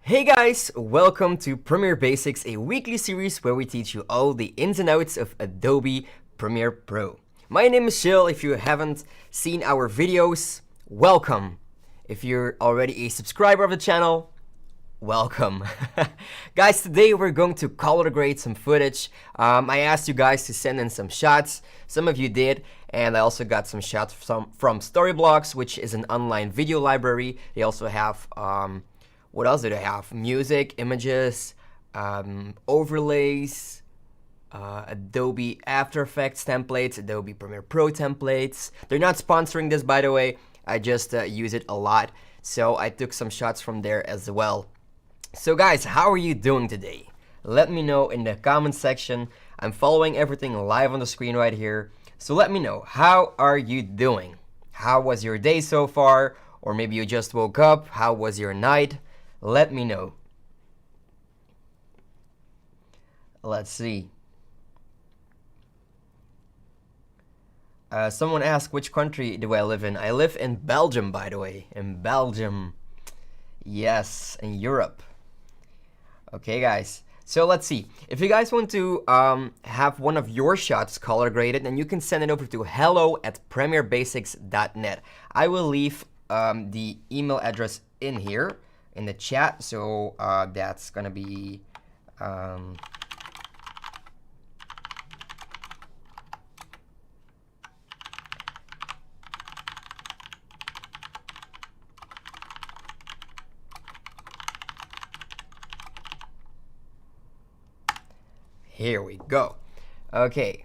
Hey guys, welcome to Premiere Basics, a weekly series where we teach you all the ins and outs of Adobe Premiere Pro. My name is Jill. If you haven't seen our videos, welcome. If you're already a subscriber of the channel, welcome. Guys, today we're going to color grade some footage. I asked you guys to send in some shots. Some of you did, and I also got some shots from Storyblocks, which is an online video library. They also have what else do they have? Music, images, overlays, Adobe After Effects templates, Adobe Premiere Pro templates. They're not sponsoring this, by the way. I just use it a lot. So I took some shots from there as well. So guys, how are you doing today? Let me know in the comment section. I'm following everything live on the screen right here. So let me know, how are you doing? How was your day so far? Or maybe you just woke up. How was your night? Let me know. Let's see. Someone asked, which country do I live in? I live in Belgium, by the way. In Belgium. Yes, in Europe. Okay, guys. So let's see. If you guys want to have one of your shots color graded, then you can send it over to hello@premierebasics.net. I will leave the email address in here in the chat. So that's gonna be here we go. Okay.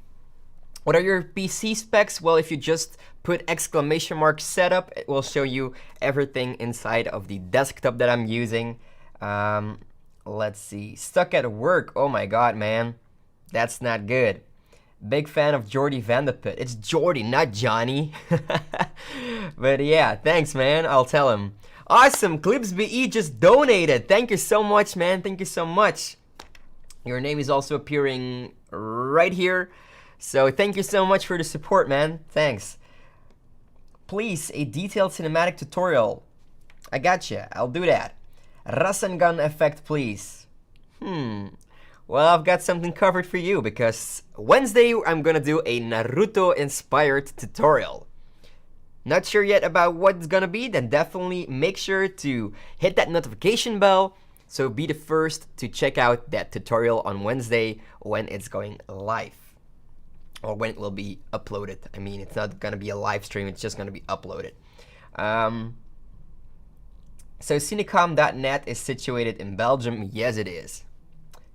What are your PC specs? Well, if you just put exclamation mark setup, it will show you everything inside of the desktop that I'm using. Let's see. Stuck at work. Oh my god, man. That's not good. Big fan of Jordy Vandeput. It's Jordy, not Johnny. But yeah, thanks, man. I'll tell him. Awesome. ClipsBE just donated. Thank you so much, man. Thank you so much. Your name is also appearing right here. So thank you so much for the support, man. Thanks. Please, a detailed cinematic tutorial. I gotcha. I'll do that. Rasengan effect, please. Well, I've got something covered for you because Wednesday I'm gonna do a Naruto-inspired tutorial. Not sure yet about what it's gonna be? Then definitely make sure to hit that notification bell. So be the first to check out that tutorial on Wednesday when it's going live. Or when it will be uploaded. I mean, it's not going to be a live stream, it's just going to be uploaded. So Cinecom.net is situated in Belgium. Yes, it is.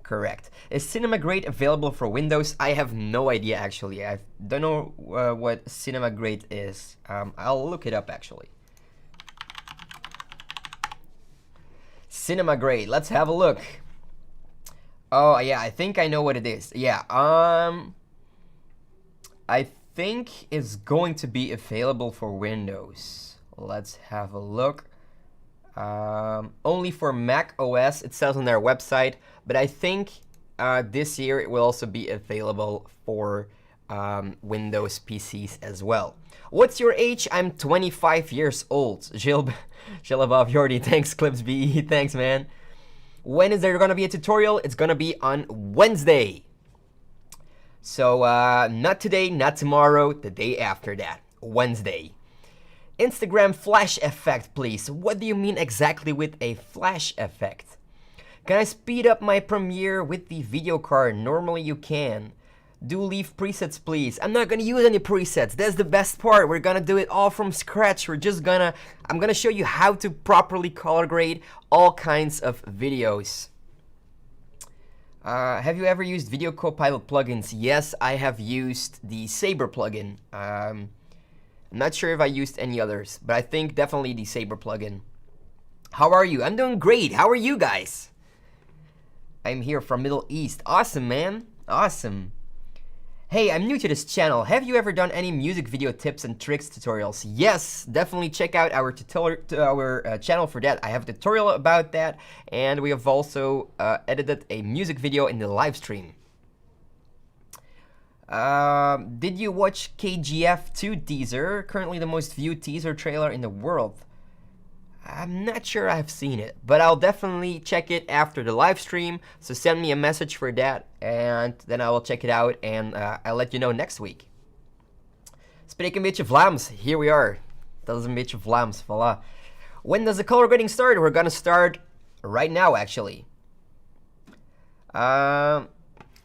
Correct. Is Cinema Grade available for Windows? I have no idea, actually. I don't know what Cinema Grade is. I'll look it up, actually. Cinema Grade. Let's have a look. Oh, yeah, I think I know what it is. Yeah, I think it's going to be available for Windows. Let's have a look. Only for Mac OS, it says on their website, but I think this year it will also be available for Windows PCs as well. What's your age? I'm 25 years old. Jill above Jordy. Thanks, ClipsBE. Thanks, man. When is there gonna be a tutorial? It's gonna be on Wednesday. So, not today, not tomorrow, the day after that, Wednesday. Instagram flash effect, please. What do you mean exactly with a flash effect? Can I speed up my Premiere with the video card? Normally you can. Do leave presets, please. I'm not gonna use any presets. That's the best part. We're gonna do it all from scratch. I'm gonna show you how to properly color grade all kinds of videos. Have you ever used Video Copilot plugins? Yes, I have used the Saber plugin. I'm not sure if I used any others, but I think definitely the Saber plugin. How are you? I'm doing great. How are you guys? I'm here from Middle East. Awesome, man. Awesome. Hey, I'm new to this channel. Have you ever done any music video tips and tricks tutorials? Yes, definitely check out our channel for that. I have a tutorial about that, and we have also edited a music video in the live stream. Did you watch KGF 2 teaser? Currently the most viewed teaser trailer in the world. I'm not sure I've seen it, but I'll definitely check it after the live stream. So send me a message for that, and then I will check it out, and I'll let you know next week. Spreek een beetje Vlaams. Here we are. Dat is een beetje Vlaams. Voilà. When does the color grading start? We're gonna start right now, actually.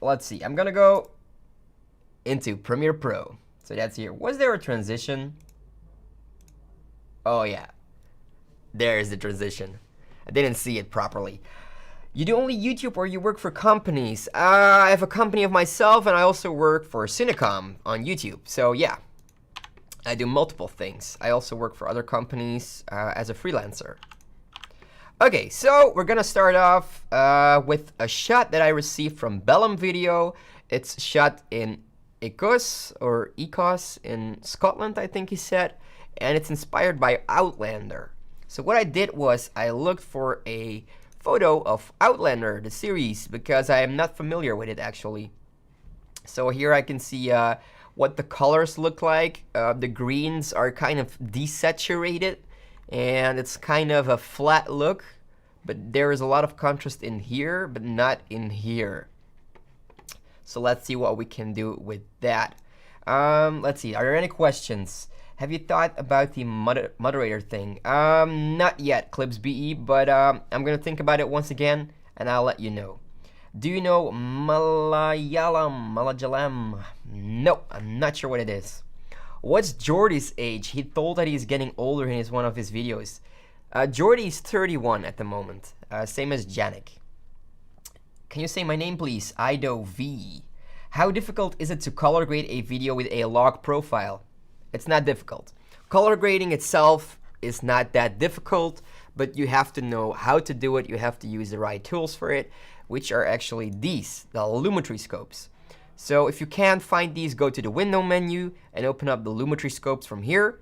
Let's see. I'm gonna go into Premiere Pro. So that's here. Was there a transition? Oh yeah. There's the transition. I didn't see it properly. You do only YouTube or you work for companies? I have a company of myself, and I also work for Cinecom on YouTube. So yeah, I do multiple things. I also work for other companies as a freelancer. Okay, so we're gonna start off with a shot that I received from Bellum Video. It's shot in Ecos in Scotland, I think he said, and it's inspired by Outlander. So what I did was I looked for a photo of Outlander, the series, because I am not familiar with it actually. So here I can see what the colors look like. The greens are kind of desaturated, and it's kind of a flat look, but there is a lot of contrast in here, but not in here. So let's see what we can do with that. Let's see, are there any questions? Have you thought about the moderator thing? Not yet, ClipsBE, but I'm gonna think about it once again, and I'll let you know. Do you know Malayalam? No, I'm not sure what it is. What's Jordy's age? He told that he's getting older in one of his videos. Jordy's 31 at the moment, same as Janik. Can you say my name, please? Ido V. How difficult is it to color grade a video with a log profile? It's not difficult. Color grading itself is not that difficult, but you have to know how to do it. You have to use the right tools for it, which are actually these, the Lumetri scopes. So if you can't find these, go to the window menu and open up the Lumetri scopes from here.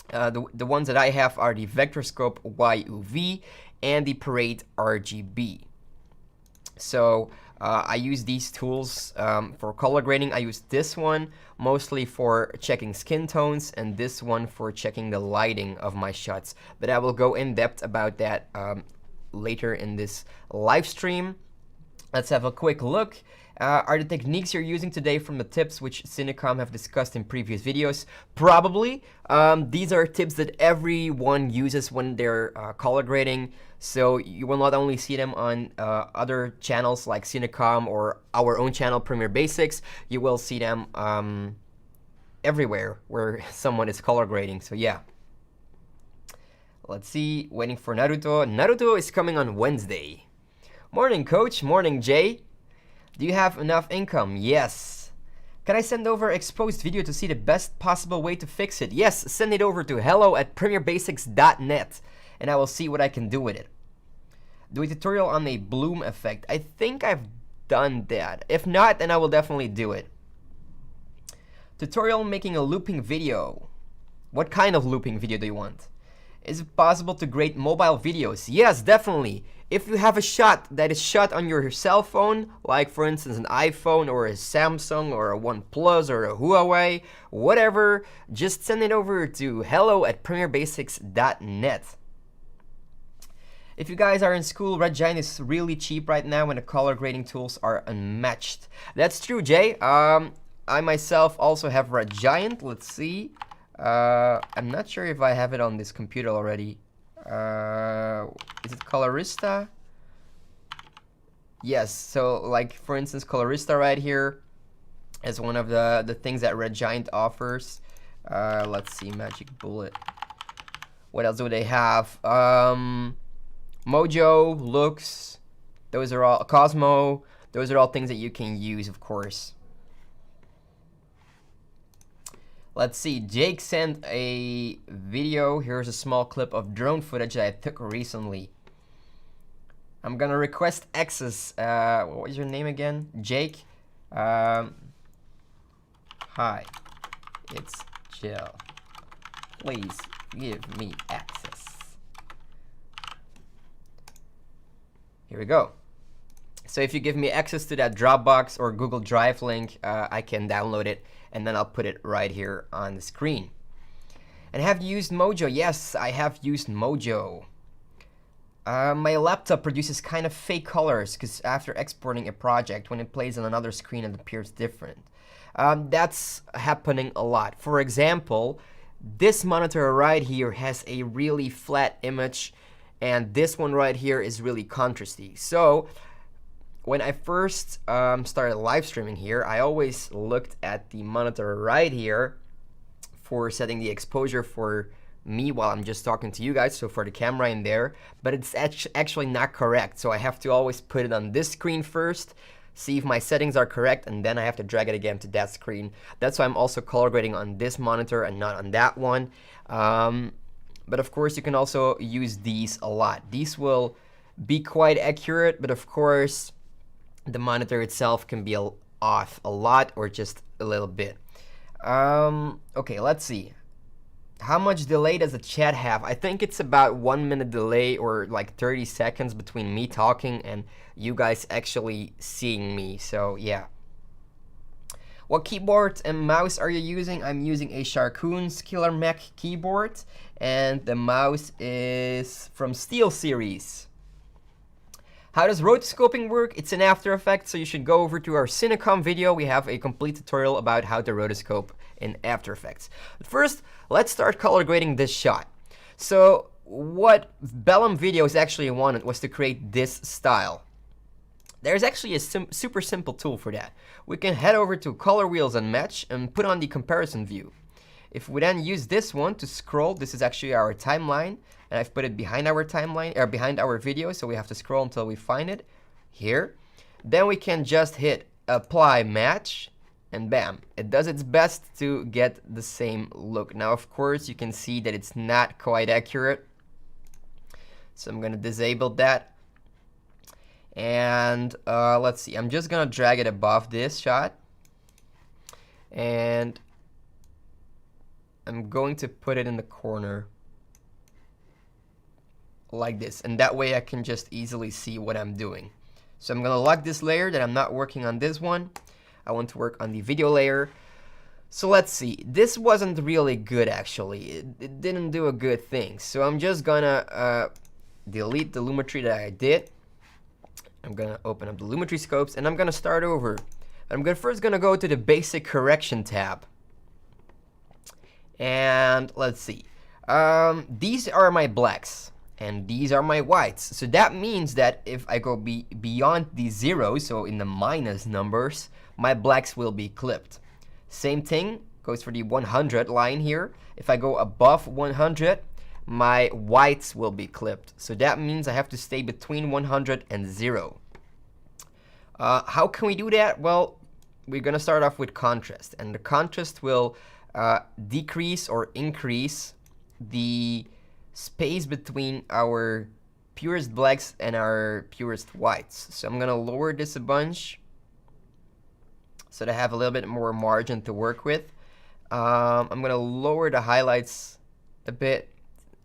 The ones that I have are the Vector Scope YUV and the Parade RGB. So I use these tools for color grading. I use this one mostly for checking skin tones, and this one for checking the lighting of my shots. But I will go in depth about that later in this live stream. Let's have a quick look. Are the techniques you're using today from the tips which Cinecom have discussed in previous videos? Probably. These are tips that everyone uses when they're color grading. So you will not only see them on other channels like Cinecom or our own channel, Premiere Basics, you will see them everywhere where someone is color grading. So yeah. Let's see, waiting for Naruto. Naruto is coming on Wednesday. Morning, coach. Morning, Jay. Do you have enough income? Yes. Can I send over exposed video to see the best possible way to fix it? Yes, send it over to hello@premierebasics.net and I will see what I can do with it. Do a tutorial on a bloom effect. I think I've done that. If not, then I will definitely do it. Tutorial making a looping video. What kind of looping video do you want? Is it possible to grade mobile videos? Yes, definitely. If you have a shot that is shot on your cell phone, like for instance an iPhone or a Samsung or a OnePlus or a Huawei, whatever, just send it over to hello@premierebasics.net. If you guys are in school, Red Giant is really cheap right now and the color grading tools are unmatched. That's true, Jay. I myself also have Red Giant. Let's see. I'm not sure if I have it on this computer already. Is it Colorista? Yes, so like for instance Colorista right here is one of the things that Red Giant offers. Let's see, Magic Bullet. What else do they have? Mojo, Lux, those are all, Cosmo, those are all things that you can use, of course. Let's see, Jake sent a video. Here's a small clip of drone footage that I took recently. I'm gonna request access. What was your name again? Jake. Hi, it's Jill. Please give me access. Here we go. So if you give me access to that Dropbox or Google Drive link, I can download it and then I'll put it right here on the screen. And have you used Mojo? Yes, I have used Mojo. My laptop produces kind of fake colors because after exporting a project, when it plays on another screen, it appears different. That's happening a lot. For example, this monitor right here has a really flat image, and this one right here is really contrasty. So when I first started live streaming here, I always looked at the monitor right here for setting the exposure for me while I'm just talking to you guys, so for the camera in there, but it's actually not correct. So I have to always put it on this screen first, see if my settings are correct, and then I have to drag it again to that screen. That's why I'm also color grading on this monitor and not on that one. But of course, you can also use these a lot. These will be quite accurate, but of course, the monitor itself can be off a lot or just a little bit. Okay, let's see. How much delay does the chat have? I think it's about 1 minute delay or like 30 seconds between me talking and you guys actually seeing me. So yeah. What keyboard and mouse are you using? I'm using a Sharkoon's Killer Mac keyboard, and the mouse is from SteelSeries. How does rotoscoping work? It's in After Effects, so you should go over to our Cinecom video. We have a complete tutorial about how to rotoscope in After Effects. But first, let's start color grading this shot. So what Bellum Videos actually wanted was to create this style. There's actually a super simple tool for that. We can head over to Color Wheels and Match and put on the comparison view. If we then use this one to scroll, this is actually our timeline, and I've put it behind our timeline, or behind our video, so we have to scroll until we find it here. Then we can just hit Apply Match, and bam, it does its best to get the same look. Now, of course, you can see that it's not quite accurate, so I'm gonna disable that. And let's see, I'm just gonna drag it above this shot, and I'm going to put it in the corner like this, and that way I can just easily see what I'm doing. So I'm gonna lock this layer that I'm not working on this one. I want to work on the video layer. So let's see, this wasn't really good actually. It didn't do a good thing. So I'm just gonna delete the Lumetri that I did. I'm gonna open up the Lumetri scopes and I'm gonna start over. I'm first gonna go to the basic correction tab. And let's see, these are my blacks and these are my whites. So that means that if I go beyond the zero, so in the minus numbers, my blacks will be clipped. Same thing goes for the 100 line here. If I go above 100, my whites will be clipped. So that means I have to stay between 100 and 0. How can we do that? Well, we're gonna start off with contrast, and the contrast will decrease or increase the space between our purest blacks and our purest whites. So I'm gonna lower this a bunch so that I have a little bit more margin to work with. I'm gonna lower the highlights a bit.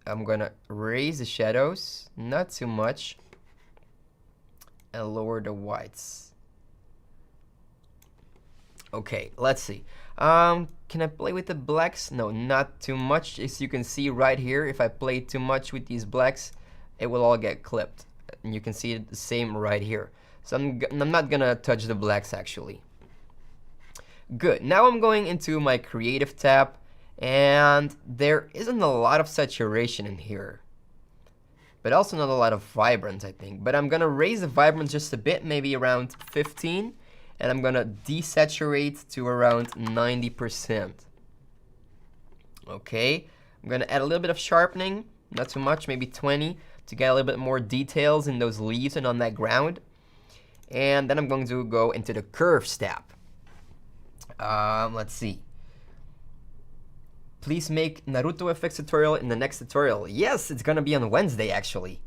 I'm gonna raise the shadows, not too much, and lower the whites. Okay, let's see. Can I play with the blacks? No, not too much. As you can see right here, if I play too much with these blacks, it will all get clipped. And you can see it the same right here. So I'm not gonna touch the blacks actually. Good, now I'm going into my creative tab, and there isn't a lot of saturation in here, but also not a lot of vibrance, I think. But I'm gonna raise the vibrance just a bit, maybe around 15, and I'm gonna desaturate to around 90%. Okay, I'm gonna add a little bit of sharpening, not too much, maybe 20, to get a little bit more details in those leaves and on that ground. And then I'm going to go into the curves tab. Let's see. Please make Naruto effects tutorial in the next tutorial. Yes, it's gonna be on Wednesday actually.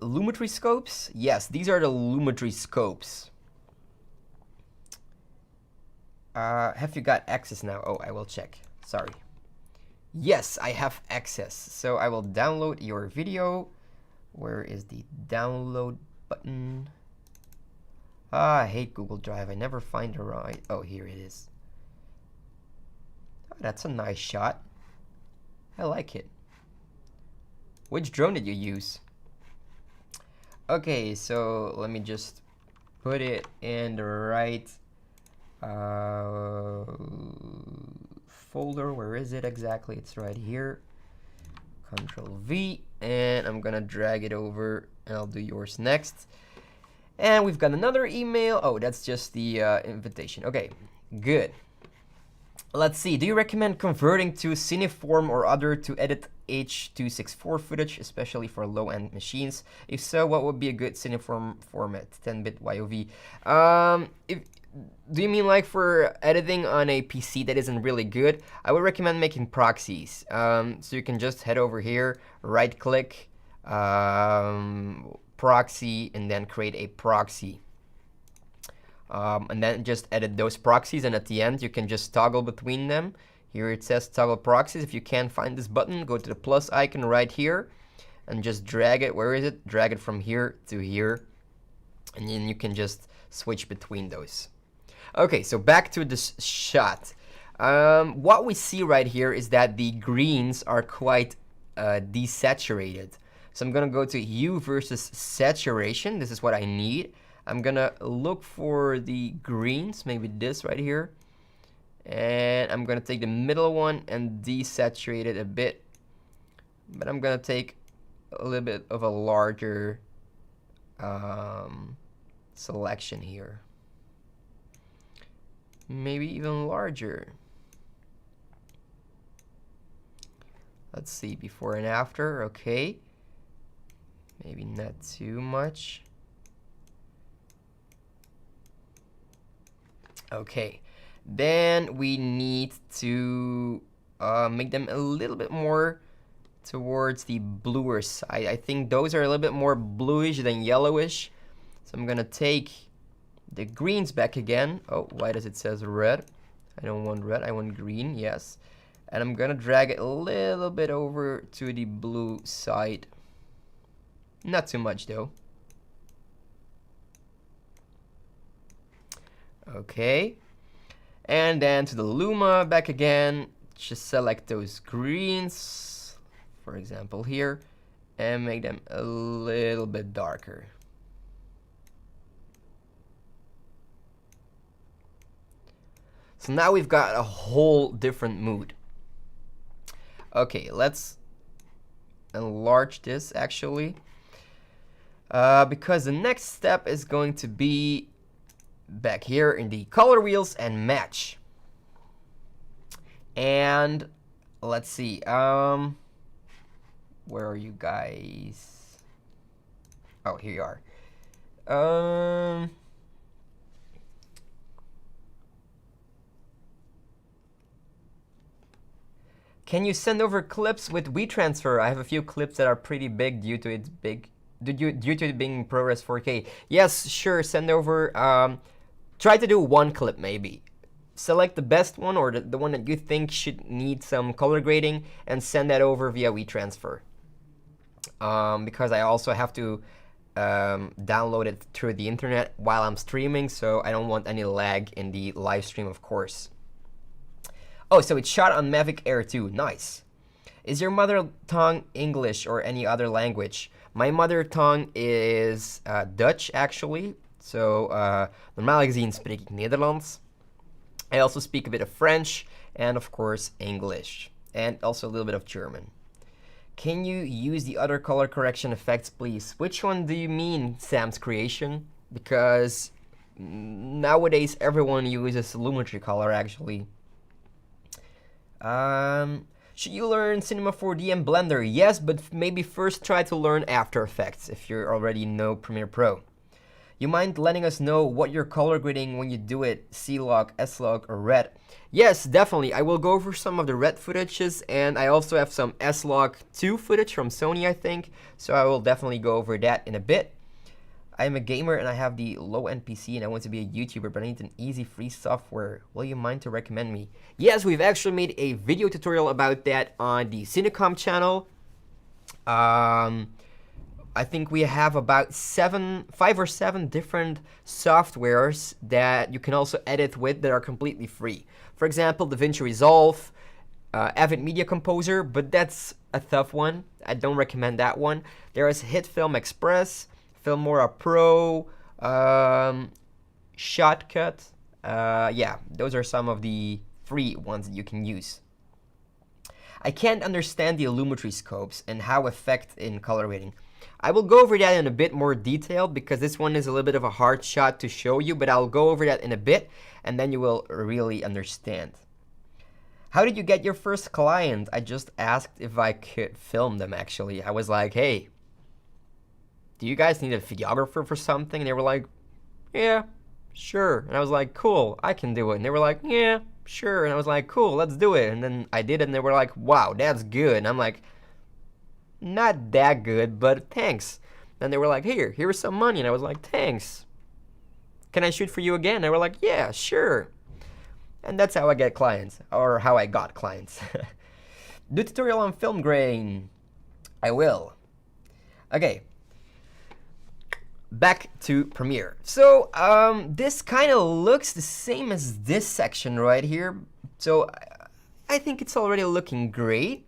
Lumetri scopes? Yes, these are the Lumetri scopes. Have you got access now? Oh, I will check. Sorry. Yes, I have access. So I will download your video. Where is the download button? I hate Google Drive. I never find it right. Oh, here it is. Oh, that's a nice shot. I like it. Which drone did you use? Okay, so let me just put it in the right folder. Where is it exactly? It's right here. Control V, and I'm gonna drag it over, and I'll do yours next. And we've got another email. Oh, that's just the invitation. Okay, good. Let's see. Do you recommend converting to Cineform or other to edit H.264 footage, especially for low-end machines? If so, what would be a good Cineform format? 10-bit YOV. Do you mean like for editing on a PC that isn't really good? I would recommend making proxies. So you can just head over here, right-click, proxy, and then create a proxy. And then just edit those proxies, and at the end you can just toggle between them. Here it says toggle proxies. If you can't find this button, go to the plus icon right here and just drag it. Where is it? Drag it from here to here, and then you can just switch between those. Okay, so back to this shot. What we see right here is that the greens are quite desaturated. So I'm gonna go to hue versus saturation. This is what I need. I'm gonna look for the greens, maybe this right here. And I'm gonna take the middle one and desaturate it a bit. But I'm gonna take a little bit of a larger selection here. Maybe even larger. Let's see, before and after, okay. Maybe not too much. Okay, then we need to make them a little bit more towards the bluer side. I think those are a little bit more bluish than yellowish. So I'm gonna take the greens back again. Oh, why does it says red? I don't want red, I want green, yes. And I'm gonna drag it a little bit over to the blue side. Not too much though. Okay, and then to the Luma back again, just select those greens, for example here, and make them a little bit darker. So now we've got a whole different mood. Okay, let's enlarge this actually, because the next step is going to be back here in the color wheels and match. And let's see, where are you guys? Oh, here you are. Can you send over clips with WeTransfer? I have a few clips that are pretty big due to it being ProRes 4K. Yes, sure, send over. Try to do one clip maybe. Select the best one or the one that you think should need some color grading and send that over via WeTransfer. Because I also have to download it through the internet while I'm streaming, so I don't want any lag in the live stream, of course. Oh, so it's shot on Mavic Air 2. Nice. Is your mother tongue English or any other language? My mother tongue is Dutch, actually. So, normaal gezien spreek ik Nederlands. I also speak a bit of French and, of course, English. And also a little bit of German. Can you use the other color correction effects, please? Which one do you mean, Sam's Creation? Because nowadays everyone uses Lumetri color, actually. Should you learn Cinema 4D and Blender? Yes, but maybe first try to learn After Effects if you already know Premiere Pro. You mind letting us know what you're color grading when you do it, C-Log, S-Log, or Red? Yes, definitely. I will go over some of the Red footages, and I also have some S-Log 2 footage from Sony, I think, so I will definitely go over that in a bit. I'm a gamer and I have the low-end PC and I want to be a YouTuber, but I need an easy free software. Will you mind to recommend me? Yes, we've actually made a video tutorial about that on the Cinecom channel. I think we have about 5 or 7 different softwares that you can also edit with that are completely free. For example, DaVinci Resolve, Avid Media Composer, but that's a tough one. I don't recommend that one. There is Hit Film Express, Filmora Pro, Shotcut. Yeah, those are some of the free ones that you can use. I can't understand the illumetry scopes and how affect in color grading. I will go over that in a bit more detail because this one is a little bit of a hard shot to show you, but I'll go over that in a bit and then you will really understand. How did you get your first client? I just asked if I could film them, actually. I was like, hey, do you guys need a videographer for something? And they were like, yeah, sure. And I was like, cool, I can do it. And they were like, yeah, sure. And I was like, cool, let's do it. And then I did it and they were like, wow, that's good. And I'm like, not that good, but thanks. And they were like, here's some money. And I was like, thanks. Can I shoot for you again? And they were like, yeah, sure. And that's how I get clients, or how I got clients. Do tutorial on film grading. I will. Okay. Back to Premiere. So this kind of looks the same as this section right here. So I think it's already looking great.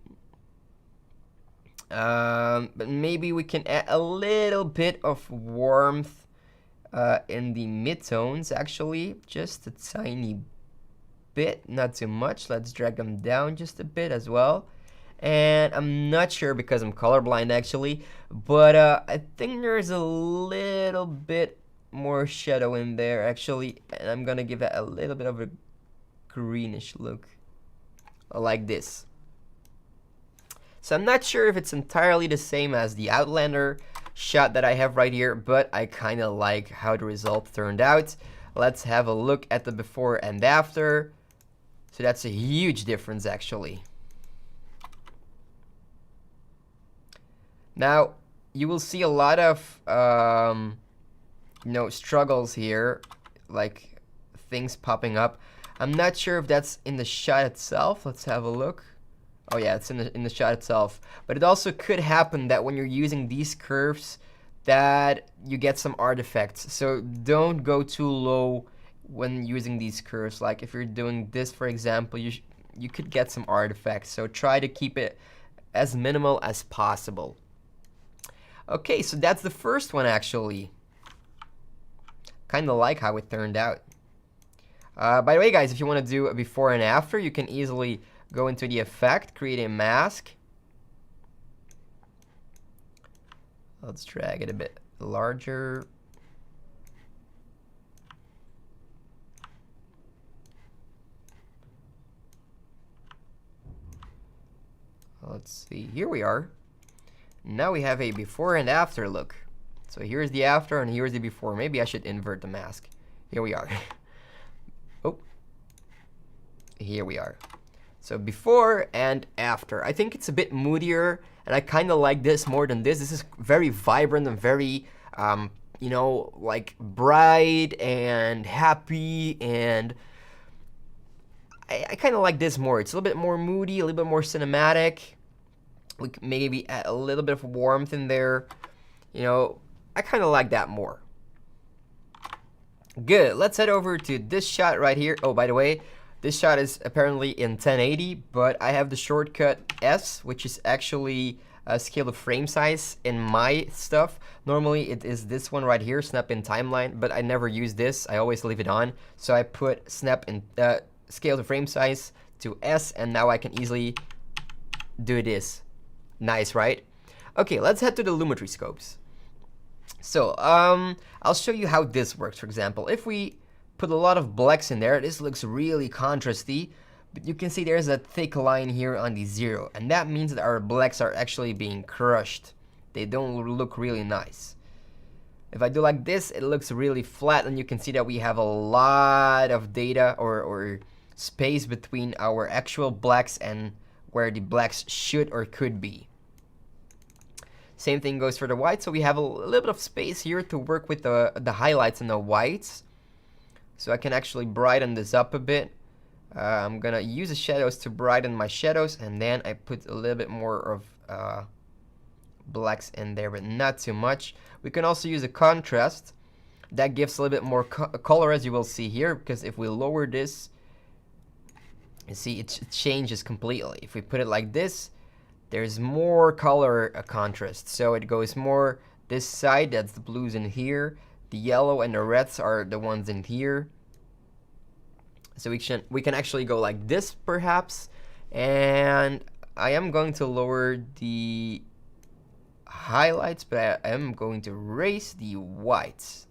But maybe we can add a little bit of warmth in the midtones, actually. Just a tiny bit, not too much. Let's drag them down just a bit as well. And I'm not sure because I'm colorblind actually, but I think there's a little bit more shadow in there actually, and I'm gonna give it a little bit of a greenish look like this. So I'm not sure if it's entirely the same as the Outlander shot that I have right here, but I kind of like how the result turned out. Let's have a look at the before and after. So that's a huge difference actually. Now you will see a lot of struggles here, like things popping up. I'm not sure if that's in the shot itself. Let's have a look. Oh yeah, it's in the shot itself. But it also could happen that when you're using these curves that you get some artifacts. So don't go too low when using these curves. Like if you're doing this, for example, you could get some artifacts. So try to keep it as minimal as possible. Okay, so that's the first one actually. Kind of like how it turned out. By the way, guys, if you want to do a before and after, you can easily go into the effect, create a mask. Let's drag it a bit larger. Let's see, here we are. Now we have a before and after look. So here's the after and here's the before. Maybe I should invert the mask. Here we are. Oh, here we are. So before and after. I think it's a bit moodier, and I kind of like this more than this. This is very vibrant and very, like bright and happy, and I kind of like this more. It's a little bit more moody, a little bit more cinematic. We can maybe add a little bit of warmth in there. I kind of like that more. Good. Let's head over to this shot right here. Oh, by the way, this shot is apparently in 1080, but I have the shortcut S, which is actually a scale to frame size in my stuff. Normally it is this one right here, snap in timeline, but I never use this. I always leave it on. So I put snap in scale to frame size to S, and now I can easily do this. Nice, right? Okay, let's head to the lumetry scopes. So I'll show you how this works. For example, if we put a lot of blacks in there, this looks really contrasty, but you can see there's a thick line here on the 0, and that means that our blacks are actually being crushed. They don't look really nice. If I do like this, it looks really flat, and you can see that we have a lot of data or space between our actual blacks and where the blacks should or could be. Same thing goes for the white, so we have a little bit of space here to work with the highlights and the whites. So I can actually brighten this up a bit. I'm gonna use the shadows to brighten my shadows, and then I put a little bit more of blacks in there, but not too much. We can also use a contrast. That gives a little bit more color, as you will see here, because if we lower this, You see, it changes completely. If we put it like this, there's more color contrast. So it goes more this side, that's the blues in here. The yellow and the reds are the ones in here. So we can actually go like this perhaps. And I am going to lower the highlights, but I am going to raise the whites.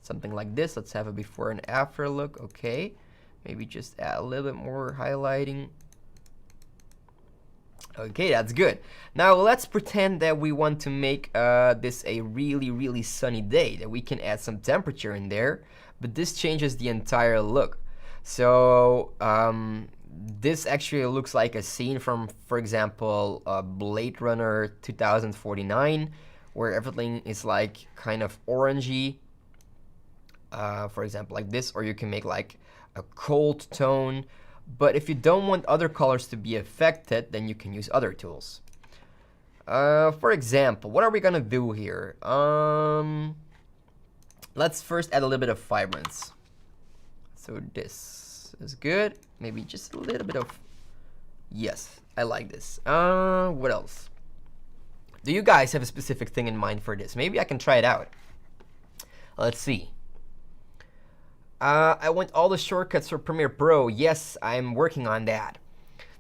Something like this. Let's have a before and after look. Okay. Maybe just add a little bit more highlighting. Okay, that's good. Now let's pretend that we want to make this a really, really sunny day, that we can add some temperature in there, but this changes the entire look. So this actually looks like a scene from, for example, Blade Runner 2049, where everything is like kind of orangey, for example, like this, or you can make like a cold tone. But if you don't want other colors to be affected, then you can use other tools. For example, what are we gonna do here? Let's first add a little bit of vibrance. So this is good. Maybe just a little bit of, yes, I like this. What else? Do you guys have a specific thing in mind for this? Maybe I can try it out. Let's see. I want all the shortcuts for Premiere Pro. Yes, I'm working on that.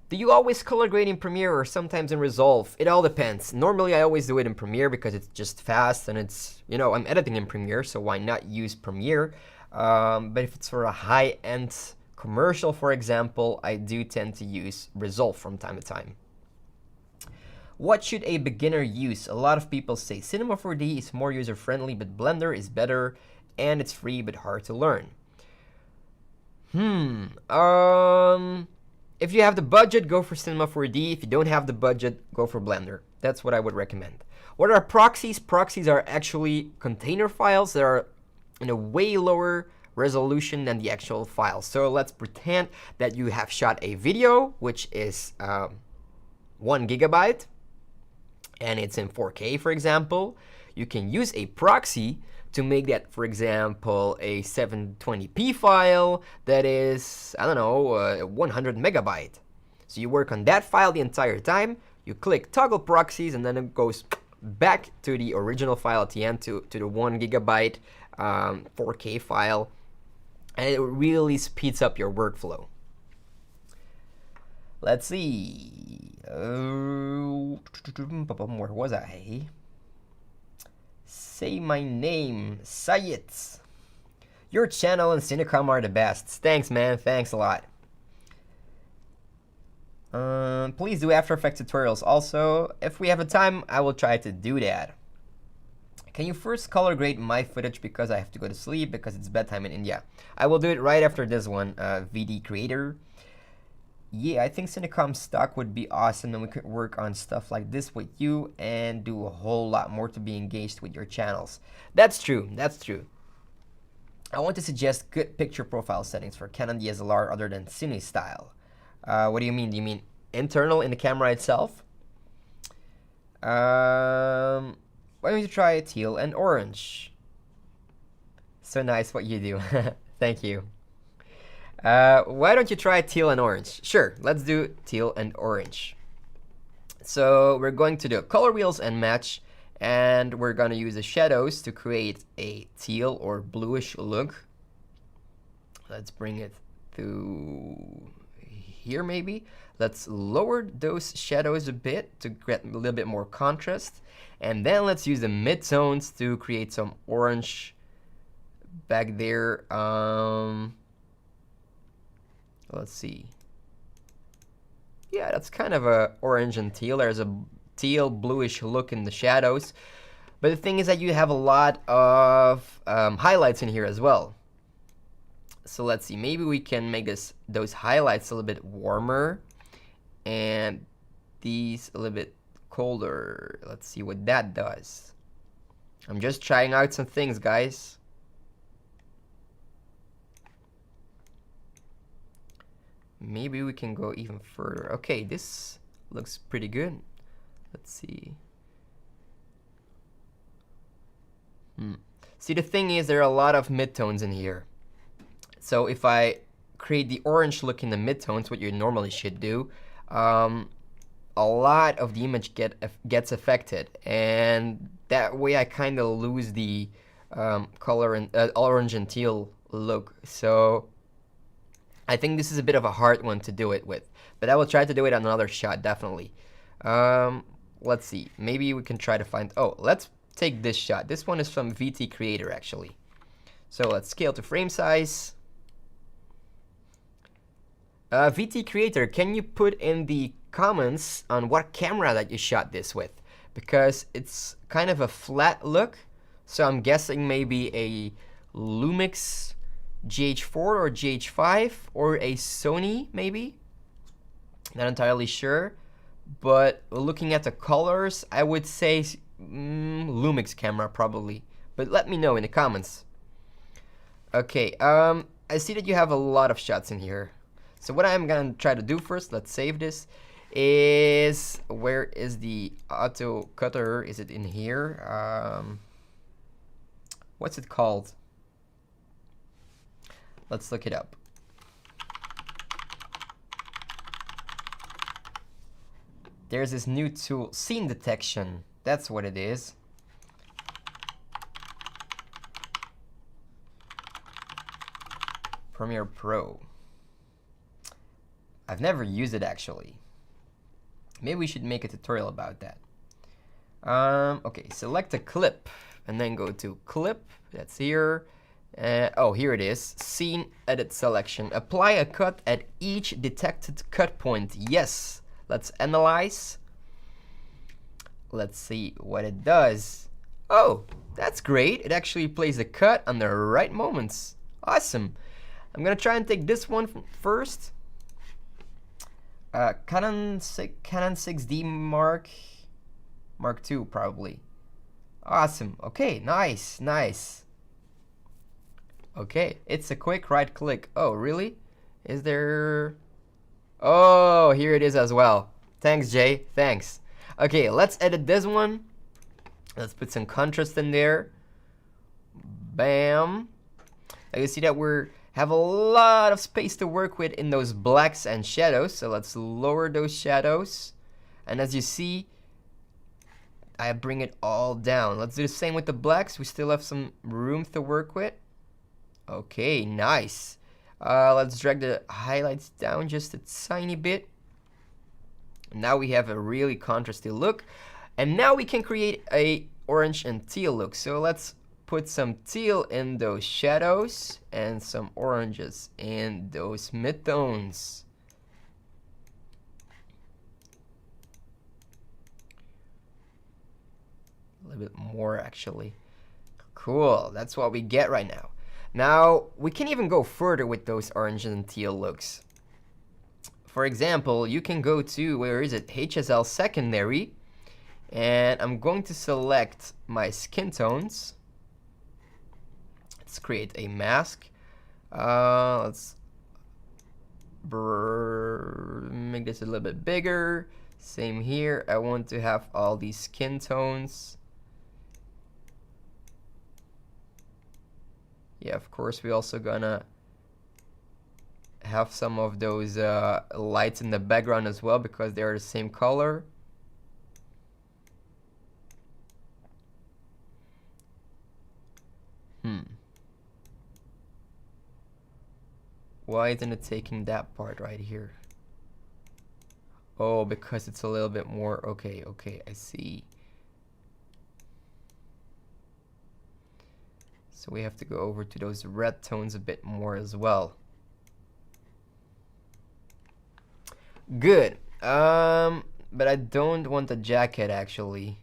Do you always color grade in Premiere or sometimes in Resolve? It all depends. Normally, I always do it in Premiere because it's just fast and it's, you know, I'm editing in Premiere, so why not use Premiere? But if it's for a high-end commercial, for example, I do tend to use Resolve from time to time. What should a beginner use? A lot of people say Cinema 4D is more user-friendly, but Blender is better and it's free but hard to learn. If you have the budget, go for Cinema 4D. If you don't have the budget, go for Blender. That's what I would recommend. What are proxies? Proxies are actually container files that are in a way lower resolution than the actual file. So let's pretend that you have shot a video, which is 1 gigabyte, and it's in 4K, for example. You can use a proxy to make that, for example, a 720p file that is, I don't know, 100 megabyte. So you work on that file the entire time, you click toggle proxies, and then it goes back to the original file at the end, to the 1 gigabyte 4K file, and it really speeds up your workflow. Let's see. Where was I? Say my name, Sayit. Your channel and Cinecom are the best. Thanks, man. Thanks a lot. Please do After Effects tutorials also. If we have a time, I will try to do that. Can you first color grade my footage because I have to go to sleep because it's bedtime in India? I will do it right after this one, VD Creator. Yeah, I think Cinecom stock would be awesome, and we could work on stuff like this with you and do a whole lot more to be engaged with your channels. That's true, that's true. I want to suggest good picture profile settings for Canon DSLR other than Cine style. What do you mean? Do you mean internal in the camera itself? Why don't you try teal and orange? So nice what you do. Thank you. Why don't you try teal and orange? Sure, let's do teal and orange. So we're going to do color wheels and match, and we're going to use the shadows to create a teal or bluish look. Let's bring it to here maybe. Let's lower those shadows a bit to get a little bit more contrast. And then let's use the midtones to create some orange back there. Let's see. Yeah, that's kind of a orange and teal. There's a teal bluish look in the shadows. But the thing is that you have a lot of highlights in here as well. So let's see. Maybe we can make those highlights a little bit warmer and these a little bit colder. Let's see what that does. I'm just trying out some things, guys. Maybe we can go even further. Okay, this looks pretty good. Let's see. See, the thing is there are a lot of midtones in here. So if I create the orange look in the midtones, what you normally should do, a lot of the image gets affected, and that way I kind of lose the color and orange and teal look. So I think this is a bit of a hard one to do it with, but I will try to do it on another shot, definitely. Let's see, maybe we can try to find, oh, let's take this shot. This one is from VT Creator, actually. So let's scale to frame size. VT Creator, can you put in the comments on what camera that you shot this with? Because it's kind of a flat look, so I'm guessing maybe a Lumix GH4 or GH5 or a Sony maybe. Not entirely sure, but looking at the colors, I would say Lumix camera probably. But let me know in the comments. Okay, I see that you have a lot of shots in here. So what I'm gonna try to do first, let's save this, is, where is the auto cutter? Is it in here? What's it called? Let's look it up. There's this new tool, scene detection. That's what it is. Premiere Pro. I've never used it actually. Maybe we should make a tutorial about that. Okay, select a clip and then go to clip. That's here. Oh, here it is. Scene edit selection. Apply a cut at each detected cut point. Yes. Let's analyze. Let's see what it does. Oh, that's great. It actually plays the cut on the right moments. Awesome. I'm gonna try and take this one first. Canon 6D Mark II probably. Awesome. Okay, nice, nice. Okay, it's a quick right click. Oh, really? Is there? Oh, here it is as well. Thanks, Jay. Thanks. Okay, let's edit this one. Let's put some contrast in there. Bam. Now you see that we have a lot of space to work with in those blacks and shadows. So let's lower those shadows. And as you see, I bring it all down. Let's do the same with the blacks. We still have some room to work with. Okay, nice. Let's drag the highlights down just a tiny bit. Now we have a really contrasty look. And now we can create a orange and teal look. So let's put some teal in those shadows and some oranges in those midtones. A little bit more actually. Cool, that's what we get right now. Now, we can even go further with those orange and teal looks. For example, you can go to, where is it? HSL secondary. And I'm going to select my skin tones. Let's create a mask. Let's make this a little bit bigger. Same here. I want to have all these skin tones. Yeah, of course, we also gonna have some of those lights in the background as well because they are the same color. Why isn't it taking that part right here? Oh, because it's a little bit more. Okay, okay, I see. So we have to go over to those red tones a bit more as well. Good. But I don't want the jacket actually.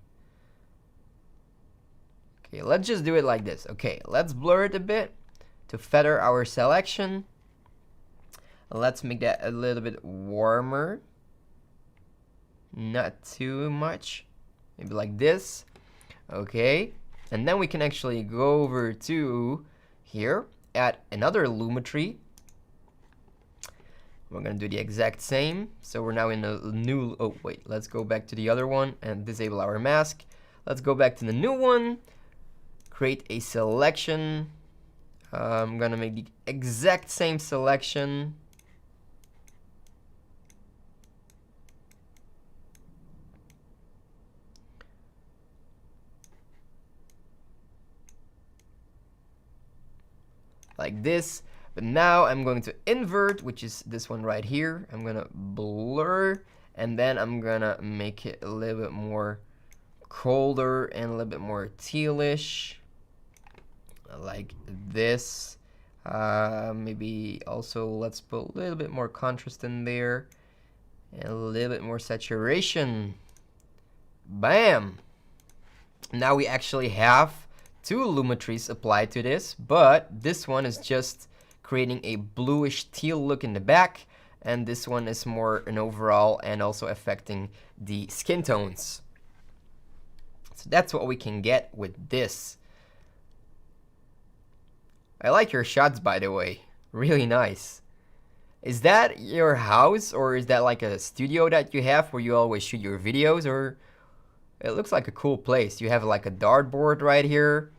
Okay, let's just do it like this. Okay, let's blur it a bit to feather our selection. Let's make that a little bit warmer. Not too much. Maybe like this. Okay. And then we can actually go over to here, add another lumetri. We're gonna do the exact same. So we're now in a new, oh wait, let's go back to the other one and disable our mask. Let's go back to the new one, create a selection. I'm gonna make the exact same selection. Like this. But now I'm going to invert, which is this one right here. I'm gonna blur, and then I'm gonna make it a little bit more colder and a little bit more tealish, like this. Maybe also let's put a little bit more contrast in there and a little bit more saturation. Bam! Now we actually have two lumetries applied to this, but this one is just creating a bluish teal look in the back, and this one is more an overall and also affecting the skin tones. So that's what we can get with this. I like your shots, by the way. Really nice. Is that your house, or is that like a studio that you have where you always shoot your videos? Or it looks like a cool place. You have like a dartboard right here.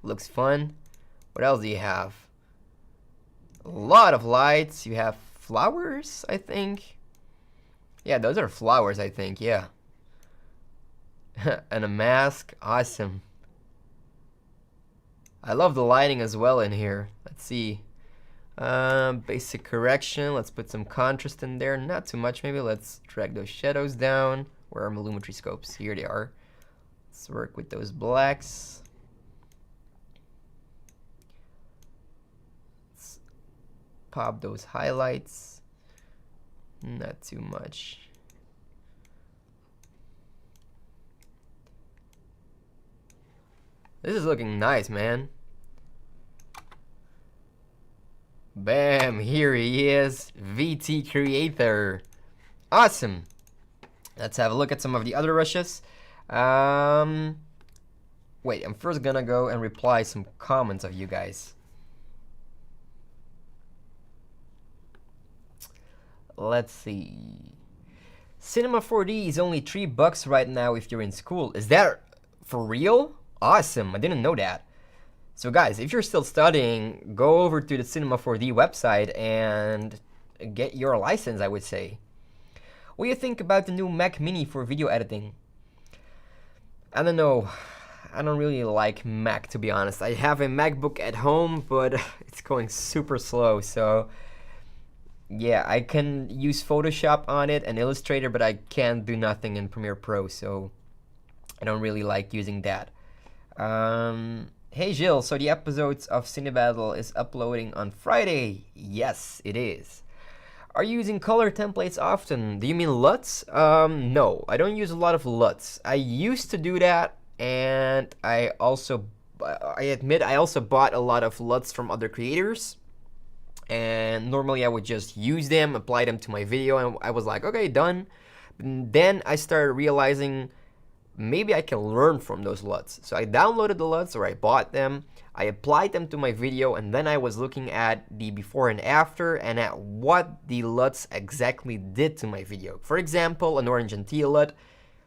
Looks fun. What else do you have? A lot of lights. You have flowers, I think. Yeah, those are flowers, I think. Yeah. And a mask. Awesome. I love the lighting as well in here. Let's see. Basic correction. Let's put some contrast in there. Not too much, maybe. Let's drag those shadows down. Where are my lumetri scopes? Here they are. Let's work with those blacks. Let's pop those highlights. Not too much. This is looking nice, man. Bam, here he is, VT Creator. Awesome. Let's have a look at some of the other rushes. Wait, I'm first gonna go and reply some comments of you guys. Let's see. Cinema 4D is only $3 right now if you're in school. Is that for real? Awesome, I didn't know that. So guys, if you're still studying, go over to the Cinema 4D website and get your license, I would say. What do you think about the new Mac Mini for video editing? I don't know. I don't really like Mac, to be honest. I have a MacBook at home, but it's going super slow. So yeah, I can use Photoshop on it and Illustrator, but I can't do nothing in Premiere Pro. So I don't really like using that. Hey Jill, so the episodes of Cinebattle is uploading on Friday. Yes, it is. Are you using color templates often? Do you mean LUTs? No, I don't use a lot of LUTs. I used to do that, and I admit I also bought a lot of LUTs from other creators. And normally I would just use them, apply them to my video, and I was like, okay, done. And then I started realizing maybe I can learn from those LUTs. So I downloaded the LUTs, or I bought them, I applied them to my video, and then I was looking at the before and after and at what the LUTs exactly did to my video. For example, an orange and teal LUT,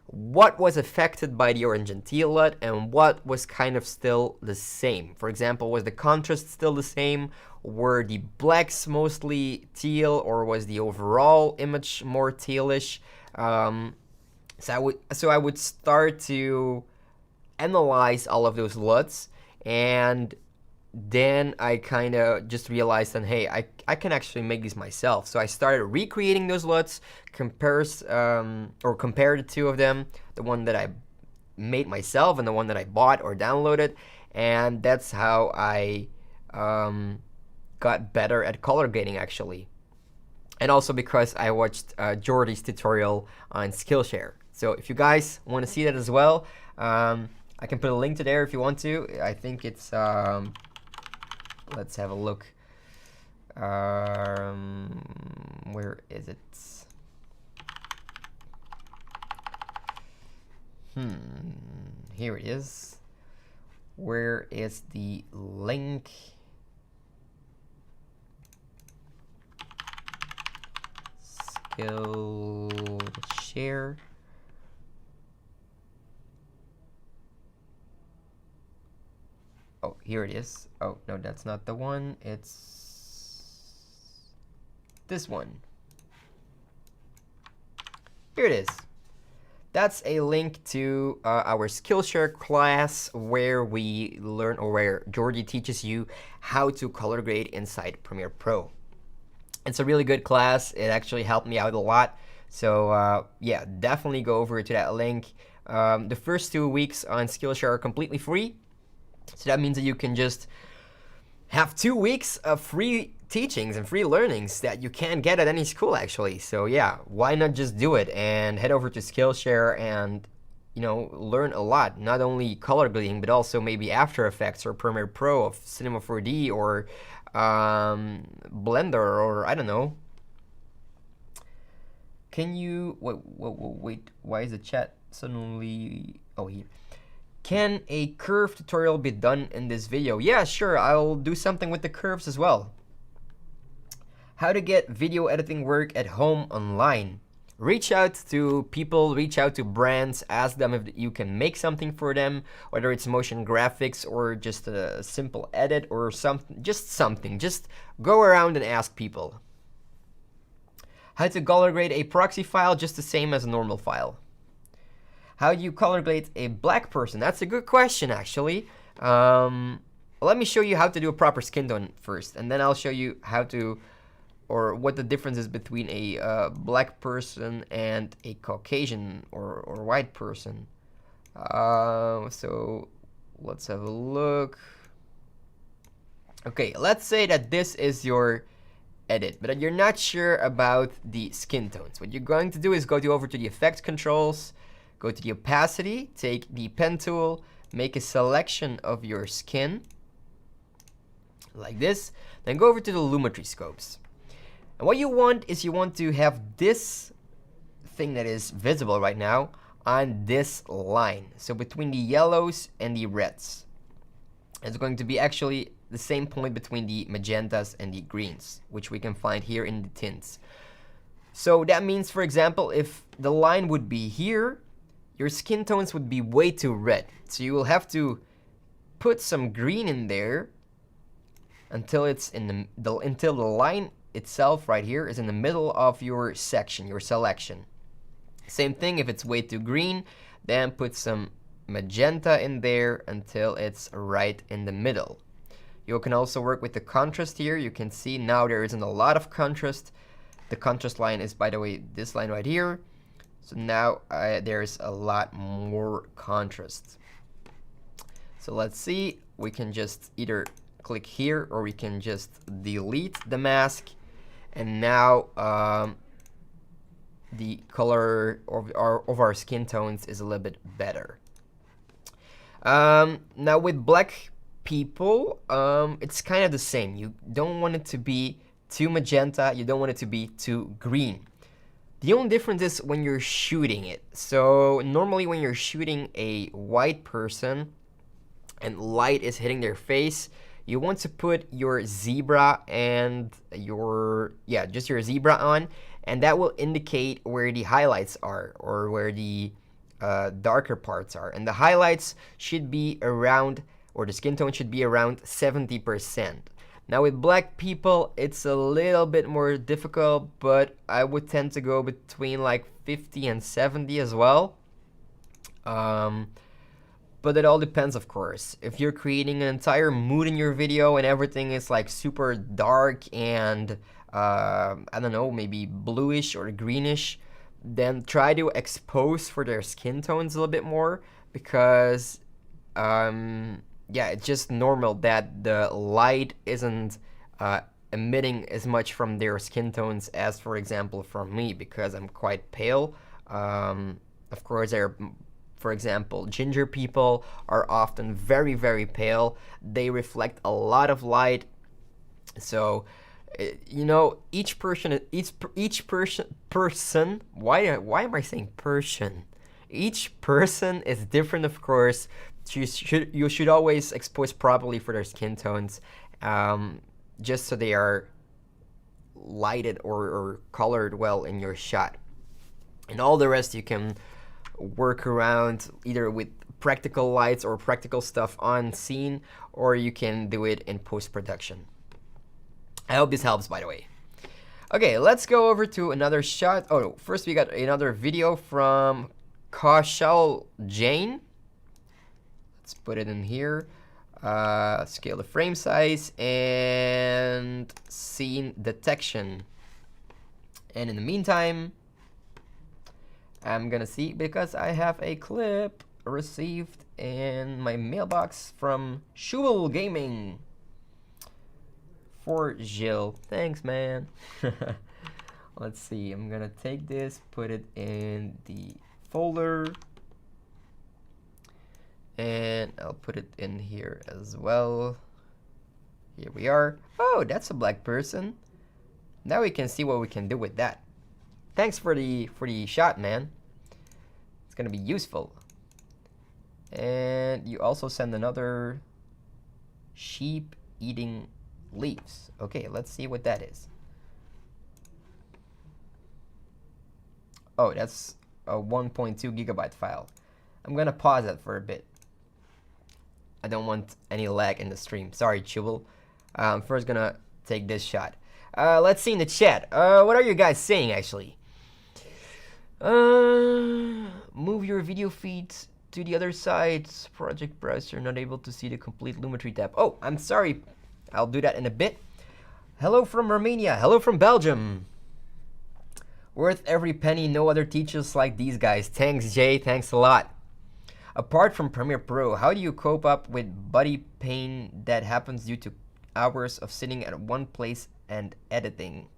what was affected by the orange and teal LUT and what was kind of still the same. For example, was the contrast still the same? Were the blacks mostly teal, or was the overall image more tealish? So I would start to analyze all of those LUTs, and then I kind of just realized that, hey, I can actually make these myself. So I started recreating those LUTs, compared the two of them, the one that I made myself and the one that I bought or downloaded, and that's how I got better at color grading, actually. And also because I watched Jordy's tutorial on Skillshare. So if you guys want to see that as well, I can put a link to there if you want to. I think it's, let's have a look. Where is it? Here it is. Where is the link? Skillshare. Oh, here it is. Oh, no, that's not the one. It's this one. Here it is. That's a link to our Skillshare class where we learn, or where Georgie teaches you how to color grade inside Premiere Pro. It's a really good class. It actually helped me out a lot. So yeah, definitely go over to that link. The first 2 weeks on Skillshare are completely free. So that means that you can just have 2 weeks of free teachings and free learnings that you can't get at any school, actually. So yeah, why not just do it and head over to Skillshare and, you know, learn a lot. Not only color grading, but also maybe After Effects or Premiere Pro of Cinema 4D or Blender, or I don't know. Can you wait? Why is the chat suddenly? Oh, here. Can a curve tutorial be done in this video? Yeah, sure. I'll do something with the curves as well. How to get video editing work at home online. Reach out to people, reach out to brands, ask them if you can make something for them, whether it's motion graphics or just a simple edit or something, just go around and ask people. How to color grade a proxy file, just the same as a normal file. How do you color grade a black person? That's a good question, actually. Let me show you how to do a proper skin tone first, and then I'll show you how to, or what the difference is between a black person and a Caucasian or white person. So let's have a look. Okay, let's say that this is your edit, but you're not sure about the skin tones. What you're going to do is go over to the effect controls, go to the opacity, take the pen tool, make a selection of your skin, like this, then go over to the lumetri scopes. And what you want is you want to have this thing that is visible right now on this line. So between the yellows and the reds. It's going to be actually the same point between the magentas and the greens, which we can find here in the tints. So that means, for example, if the line would be here, your skin tones would be way too red. So you will have to put some green in there until it's in until the line itself right here is in the middle of your section, your selection. Same thing if it's way too green, then put some magenta in there until it's right in the middle. You can also work with the contrast here. You can see now there isn't a lot of contrast. The contrast line is, by the way, this line right here. So now there's a lot more contrast. So let's see, we can just either click here or we can just delete the mask. And now the color of our skin tones is a little bit better. Now with black people, it's kind of the same. You don't want it to be too magenta, you don't want it to be too green. The only difference is when you're shooting it. So normally when you're shooting a white person and light is hitting their face, you want to put your zebra and your zebra on, and that will indicate where the highlights are, or where the darker parts are. And the highlights should be around, or the skin tone should be around 70%. Now with black people, it's a little bit more difficult, but I would tend to go between like 50 and 70 as well. But it all depends, of course. If you're creating an entire mood in your video and everything is like super dark and I don't know, maybe bluish or greenish, then try to expose for their skin tones a little bit more, because yeah, it's just normal that the light isn't emitting as much from their skin tones as, for example, from me, because I'm quite pale. Of course, for example, ginger people are often very, very pale. They reflect a lot of light. So, you know, each person. Why am I saying person? Each person is different, of course. You should always expose properly for their skin tones, just so they are lighted or colored well in your shot. And all the rest you can work around either with practical lights or practical stuff on scene, or you can do it in post-production. I hope this helps, by the way. Okay, let's go over to another shot. Oh, first we got another video from Kaushal Jain. Let's put it in here. Scale the frame size and scene detection. And in the meantime, I'm gonna see, because I have a clip received in my mailbox from Shul Gaming. For Jill. Thanks, man. Let's see. I'm gonna take this, put it in the folder, and I'll put it in here as well. Here we are. Oh, that's a black person. Now we can see what we can do with that. Thanks for the shot, man. It's gonna be useful. And you also send another sheep eating leaves. Okay, let's see what that is. Oh, that's a 1.2 gigabyte file. I'm gonna pause that for a bit. I don't want any lag in the stream. Sorry, Chubble. I'm first gonna take this shot. Let's see in the chat. What are you guys saying, actually? Move your video feed to the other side. Project browser not able to see the complete Lumetri tab. Oh, I'm sorry. I'll do that in a bit. Hello from Romania. Hello from Belgium. Worth every penny. No other teachers like these guys. Thanks, Jay. Thanks a lot. Apart from Premiere Pro, how do you cope up with body pain that happens due to hours of sitting at one place and editing?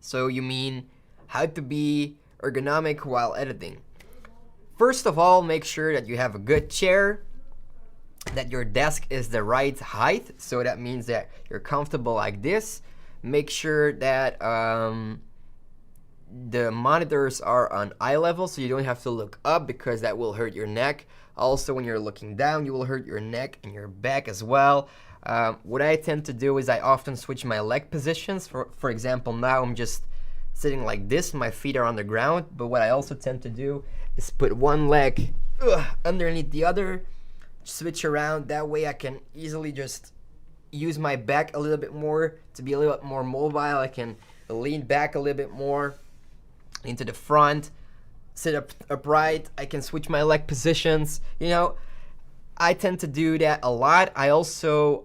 So you mean how to be ergonomic while editing? First of all, make sure that you have a good chair, that your desk is the right height, so that means that you're comfortable like this. Make sure that the monitors are on eye level, so you don't have to look up, because that will hurt your neck. Also, when you're looking down, you will hurt your neck and your back as well. What I tend to do is I often switch my leg positions. For example, now I'm just sitting like this, my feet are on the ground, but what I also tend to do is put one leg underneath the other, switch around. That way I can easily just use my back a little bit more to be a little bit more mobile. I can lean back a little bit more into the front, sit up upright. I can switch my leg positions. You know, I tend to do that a lot. I also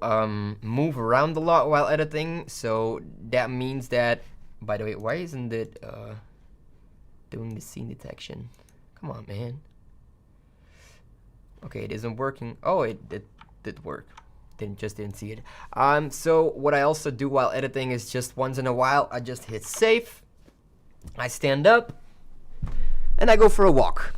move around a lot while editing, so that means that, by the way, why isn't it doing the scene detection? Come on, man. Okay, it isn't working. Oh, it did work. Didn't see it. So what I also do while editing is just once in a while, I just hit save. I stand up and I go for a walk.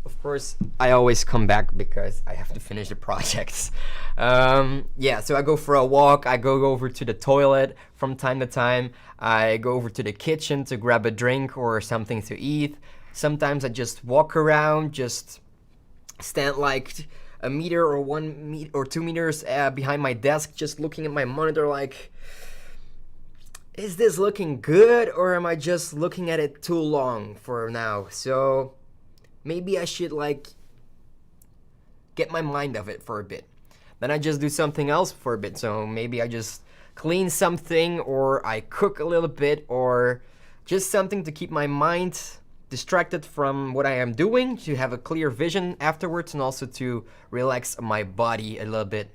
Of course, I always come back because I have to finish the projects. Yeah, so I go for a walk. I go over to the toilet from time to time. I go over to the kitchen to grab a drink or something to eat. Sometimes I just walk around, just stand like a meter or 1 meter or 2 meters behind my desk, just looking at my monitor like, is this looking good, or am I just looking at it too long for now? So maybe I should like get my mind off it for a bit. Then I just do something else for a bit. So maybe I just clean something, or I cook a little bit, or just something to keep my mind distracted from what I am doing, to have a clear vision afterwards, and also to relax my body a little bit.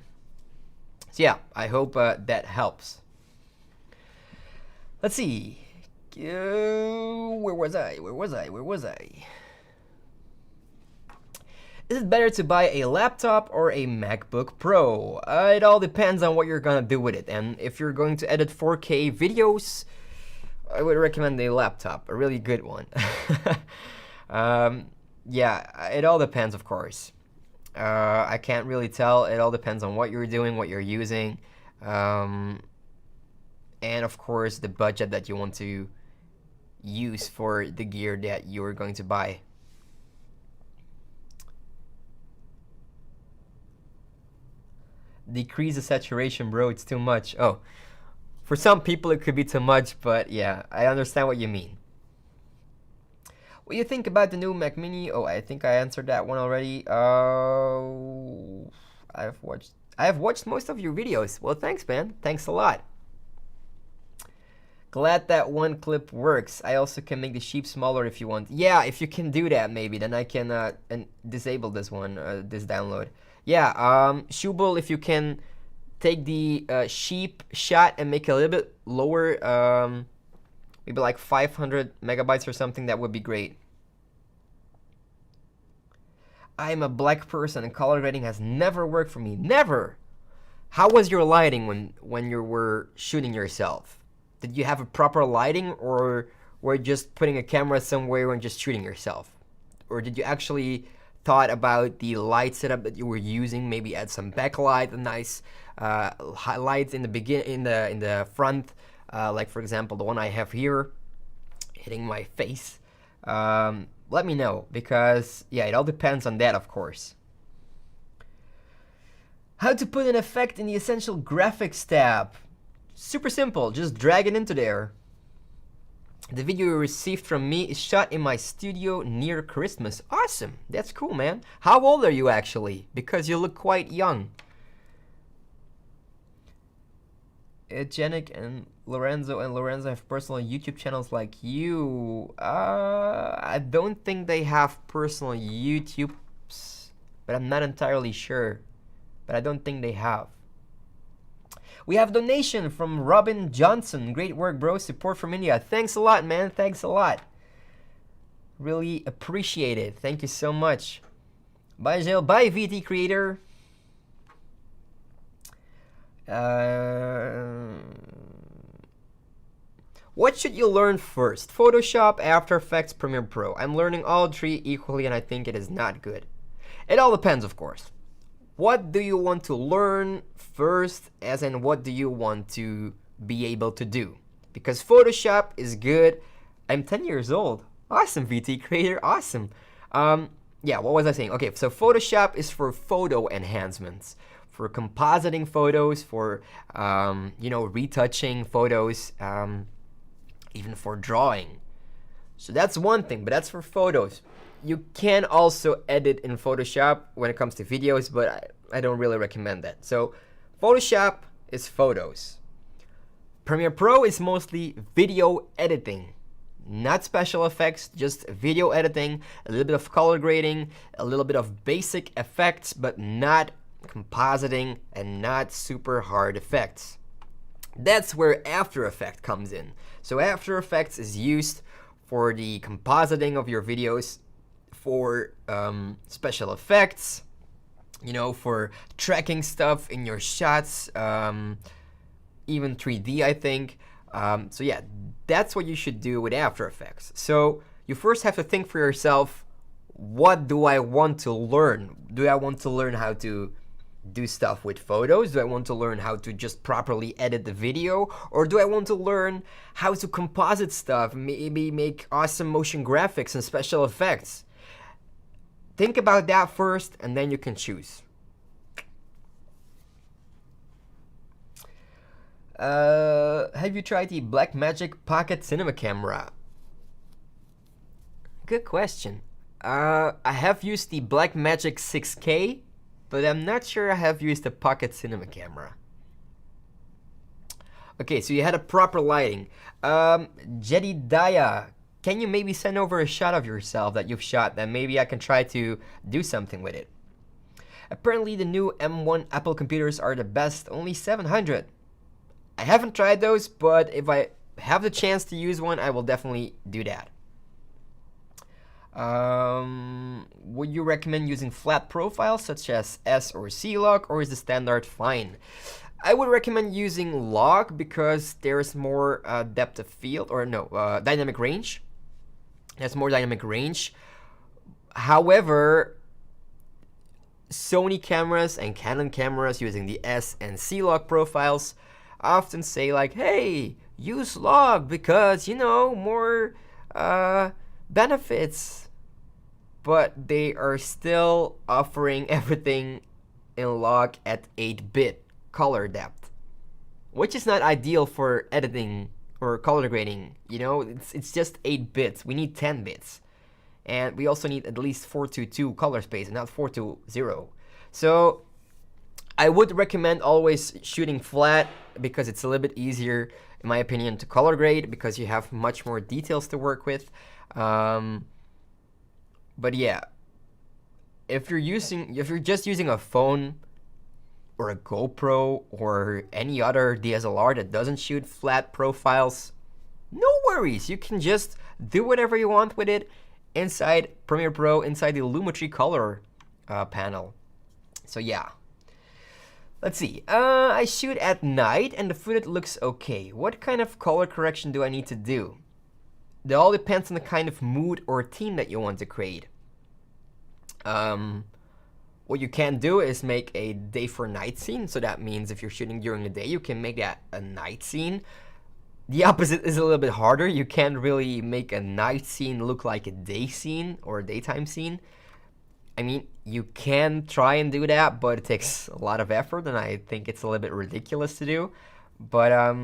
So yeah, I hope that helps. Let's see. Where was I? Is it better to buy a laptop or a MacBook Pro? It all depends on what you're gonna do with it. And if you're going to edit 4K videos, I would recommend a laptop, a really good one. Yeah, it all depends, of course. I can't really tell. It all depends on what you're doing, what you're using. And of course, the budget that you want to use for the gear that you're going to buy. Decrease the saturation, bro. It's too much. Oh, for some people it could be too much, but yeah, I understand what you mean. What do you think about the new Mac Mini? Oh, I think I answered that one already. I have watched most of your videos. Well, thanks, man. Thanks a lot. Glad that one clip works. I also can make the sheep smaller if you want. Yeah, if you can do that, maybe then I can disable this one, this download. Yeah, Shubal, if you can take the sheep shot and make it a little bit lower, maybe like 500 megabytes or something, that would be great. I'm a black person and color grading has never worked for me. Never! How was your lighting when you were shooting yourself? Did you have a proper lighting, or were you just putting a camera somewhere and just shooting yourself? Or did you actually thought about the light setup that you were using? Maybe add some backlight, a nice highlights in the front, like for example the one I have here, hitting my face. Let me know, because yeah, it all depends on that, of course. How to put an effect in the Essential Graphics tab? Super simple, just drag it into there. The video you received from me is shot in my studio near Christmas. Awesome, that's cool, man. How old are you actually? Because you look quite young. Janik and Lorenzo have personal YouTube channels like you. I don't think they have personal YouTubes, but I'm not entirely sure. But I don't think they have. We have donation from Robin Johnson. Great work, bro. Support from India. Thanks a lot, man. Thanks a lot. Really appreciate it. Thank you so much. Bye, Jill. Bye, VT Creator. What should you learn first? Photoshop, After Effects, Premiere Pro. I'm learning all three equally, and I think it is not good. It all depends, of course. What do you want to learn first, as in what do you want to be able to do? Because Photoshop is good. I'm 10 years old. Awesome, VT Creator, awesome. Yeah, what was I saying? Okay, so Photoshop is for photo enhancements, for compositing photos, for, retouching photos, even for drawing. So that's one thing, but that's for photos. You can also edit in Photoshop when it comes to videos, but I don't really recommend that. So Photoshop is photos. Premiere Pro is mostly video editing, not special effects, just video editing, a little bit of color grading, a little bit of basic effects, but not compositing and not super hard effects. That's where After Effects comes in. So After Effects is used for the compositing of your videos, for special effects, for tracking stuff in your shots, even 3D, I think. So yeah, that's what you should do with After Effects. So you first have to think for yourself, what do I want to learn? Do I want to learn how to do stuff with photos? Do I want to learn how to just properly edit the video? Or do I want to learn how to composite stuff, maybe make awesome motion graphics and special effects? Think about that first, and then you can choose. Have you tried the Blackmagic Pocket Cinema Camera? Good question. I have used the Blackmagic 6K, but I'm not sure I have used the Pocket Cinema Camera. Okay, so you had a proper lighting. Jedediah, can you maybe send over a shot of yourself that you've shot, that maybe I can try to do something with it? Apparently the new M1 Apple computers are the best, only 700. I haven't tried those, but if I have the chance to use one, I will definitely do that. Would you recommend using flat profiles such as S or C log, or is the standard fine? I would recommend using log because there's more depth of field, or no, dynamic range. There's more dynamic range. However, Sony cameras and Canon cameras using the S and C log profiles often say like, hey, use log because, more benefits. But they are still offering everything in log at 8-bit color depth, which is not ideal for editing or color grading. It's just 8 bits. We need 10 bits. and we also need at least 422 color space and not 420. So I would recommend always shooting flat because it's a little bit easier, in my opinion, to color grade because you have much more details to work with. But yeah, if you're just using a phone or a GoPro or any other DSLR that doesn't shoot flat profiles, no worries. You can just do whatever you want with it inside Premiere Pro, inside the Lumetri color panel. So yeah. Let's see. I shoot at night and the footage looks okay. What kind of color correction do I need to do? It all depends on the kind of mood or theme that you want to create. What you can do is make a day for night scene. So that means if you're shooting during the day, you can make that a night scene. The opposite is a little bit harder. You can't really make a night scene look like a day scene or a daytime scene. I mean, you can try and do that, but it takes a lot of effort, and I think it's a little bit ridiculous to do. But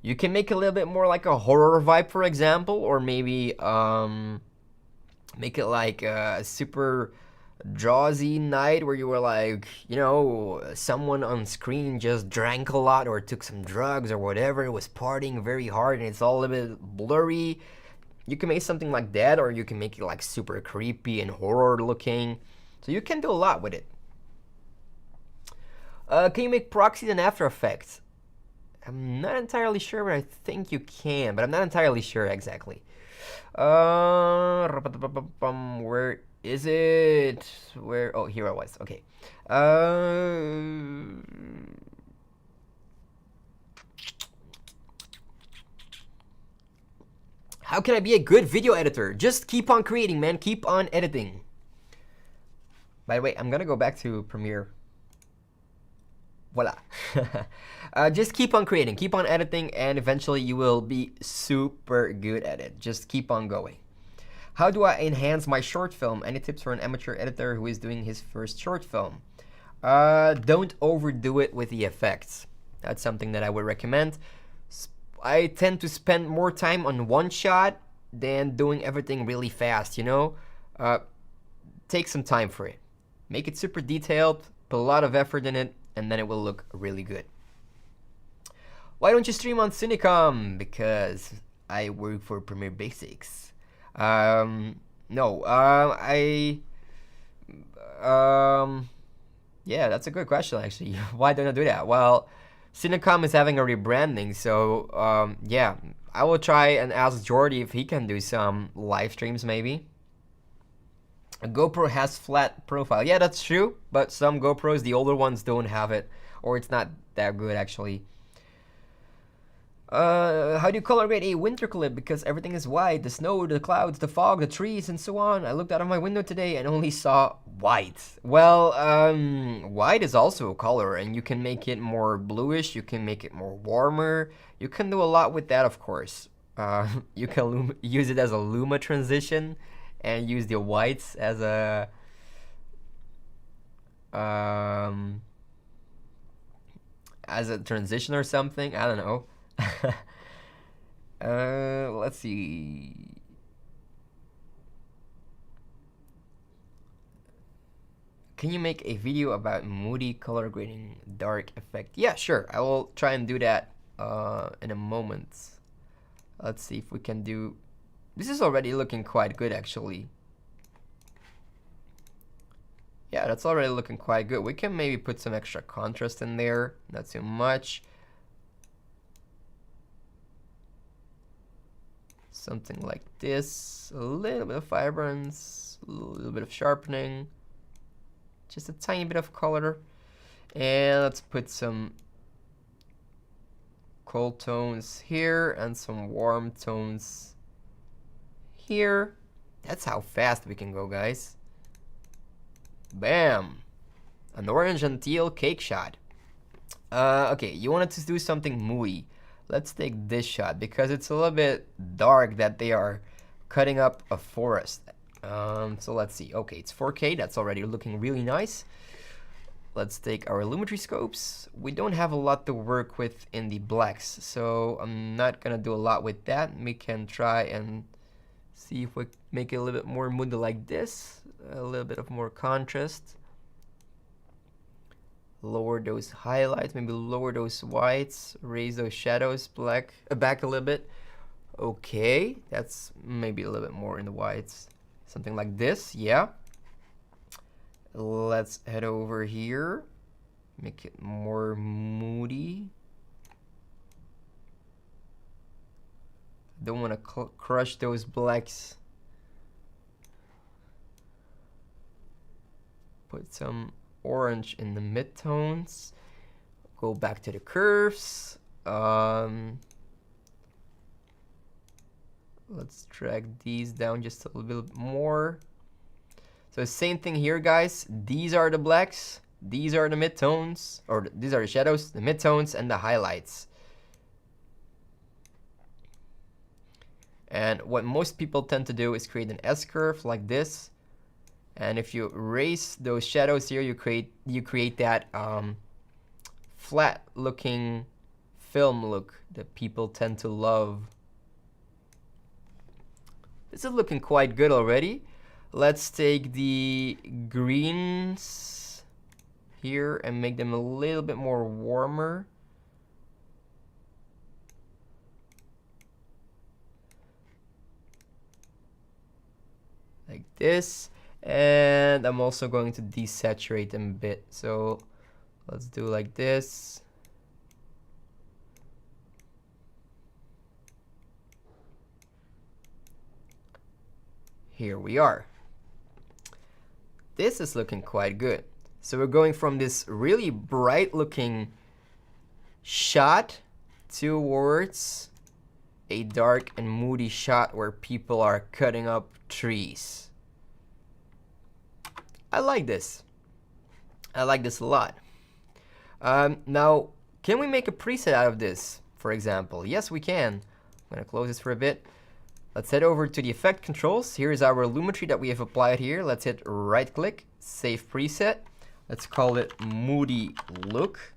you can make a little bit more like a horror vibe, for example, or maybe make it like a super drowsy night where you were like, you know, someone on screen just drank a lot or took some drugs or whatever, it was partying very hard and it's all a bit blurry. You can make something like that, or you can make it like super creepy and horror looking. So you can do a lot with it. Can you make proxies in After Effects? I'm not entirely sure, but I think you can, but I'm not entirely sure exactly. Where is it? Where? Oh, here I was. Okay. How can I be a good video editor? Just keep on creating, man. Keep on editing. By the way, I'm gonna go back to Premiere. Voila. Just keep on creating, keep on editing, and eventually you will be super good at it. Just keep on going. How do I enhance my short film? Any tips for an amateur editor who is doing his first short film? Don't overdo it with the effects. That's something that I would recommend. I tend to spend more time on one shot than doing everything really fast, you know? Take some time for it. Make it super detailed, put a lot of effort in it, and then it will look really good. Why don't you stream on Cinecom? Because I work for Premiere Basics. Yeah, that's a good question, actually. Why don't I do that? Well, Cinecom is having a rebranding, so yeah, I will try and ask Jordy if he can do some live streams, maybe. A GoPro has flat profile. Yeah, that's true, but some GoPros, the older ones, don't have it, or it's not that good, actually. How do you color grade a winter clip? Because everything is white, the snow, the clouds, the fog, the trees, and so on. I looked out of my window today and only saw white. Well, white is also a color, and you can make it more bluish, you can make it more warmer. You can do a lot with that, of course. You can use it as a Luma transition and use the whites as a transition or something. I don't know. Let's see. Can you make a video about moody color grading dark effect? Yeah, sure. I will try and do that in a moment. Let's see if we can do. This is already looking quite good, actually. Yeah, that's already looking quite good. We can maybe put some extra contrast in there, not too much. Something like this, a little bit of vibrance, a little bit of sharpening, just a tiny bit of color. And let's put some cold tones here and some warm tones here. That's how fast we can go, guys. Bam! An orange and teal cake shot. Okay, you wanted to do something moody. Let's take this shot because it's a little bit dark that they are cutting up a forest. So let's see. Okay, it's 4K. That's already looking really nice. Let's take our Lumetri scopes. We don't have a lot to work with in the blacks, so I'm not gonna do a lot with that. We can try and See if we make it a little bit more moody like this. A little bit of more contrast. Lower those highlights, maybe lower those whites, raise those shadows back a little bit. Okay, that's maybe a little bit more in the whites. Something like this, yeah. Let's head over here. Make it more moody. Don't want to crush those blacks. Put some orange in the midtones. Go back to the curves. Let's drag these down just a little bit more. So same thing here, guys. These are the blacks. These are the midtones, or these are the shadows, the midtones, and the highlights. And what most people tend to do is create an S-curve like this. And if you erase those shadows here, you create that flat-looking film look that people tend to love. This is looking quite good already. Let's take the greens here and make them a little bit more warmer. Like this. And I'm also going to desaturate them a bit. So let's do like this. Here we are. This is looking quite good. So we're going from this really bright looking shot towards a dark and moody shot where people are cutting up trees. I like this. I like this a lot. Now, can we make a preset out of this, for example? Yes, we can. I'm going to close this for a bit. Let's head over to the effect controls. Here is our lumetri that we have applied here. Let's hit right click, save preset. Let's call it moody look.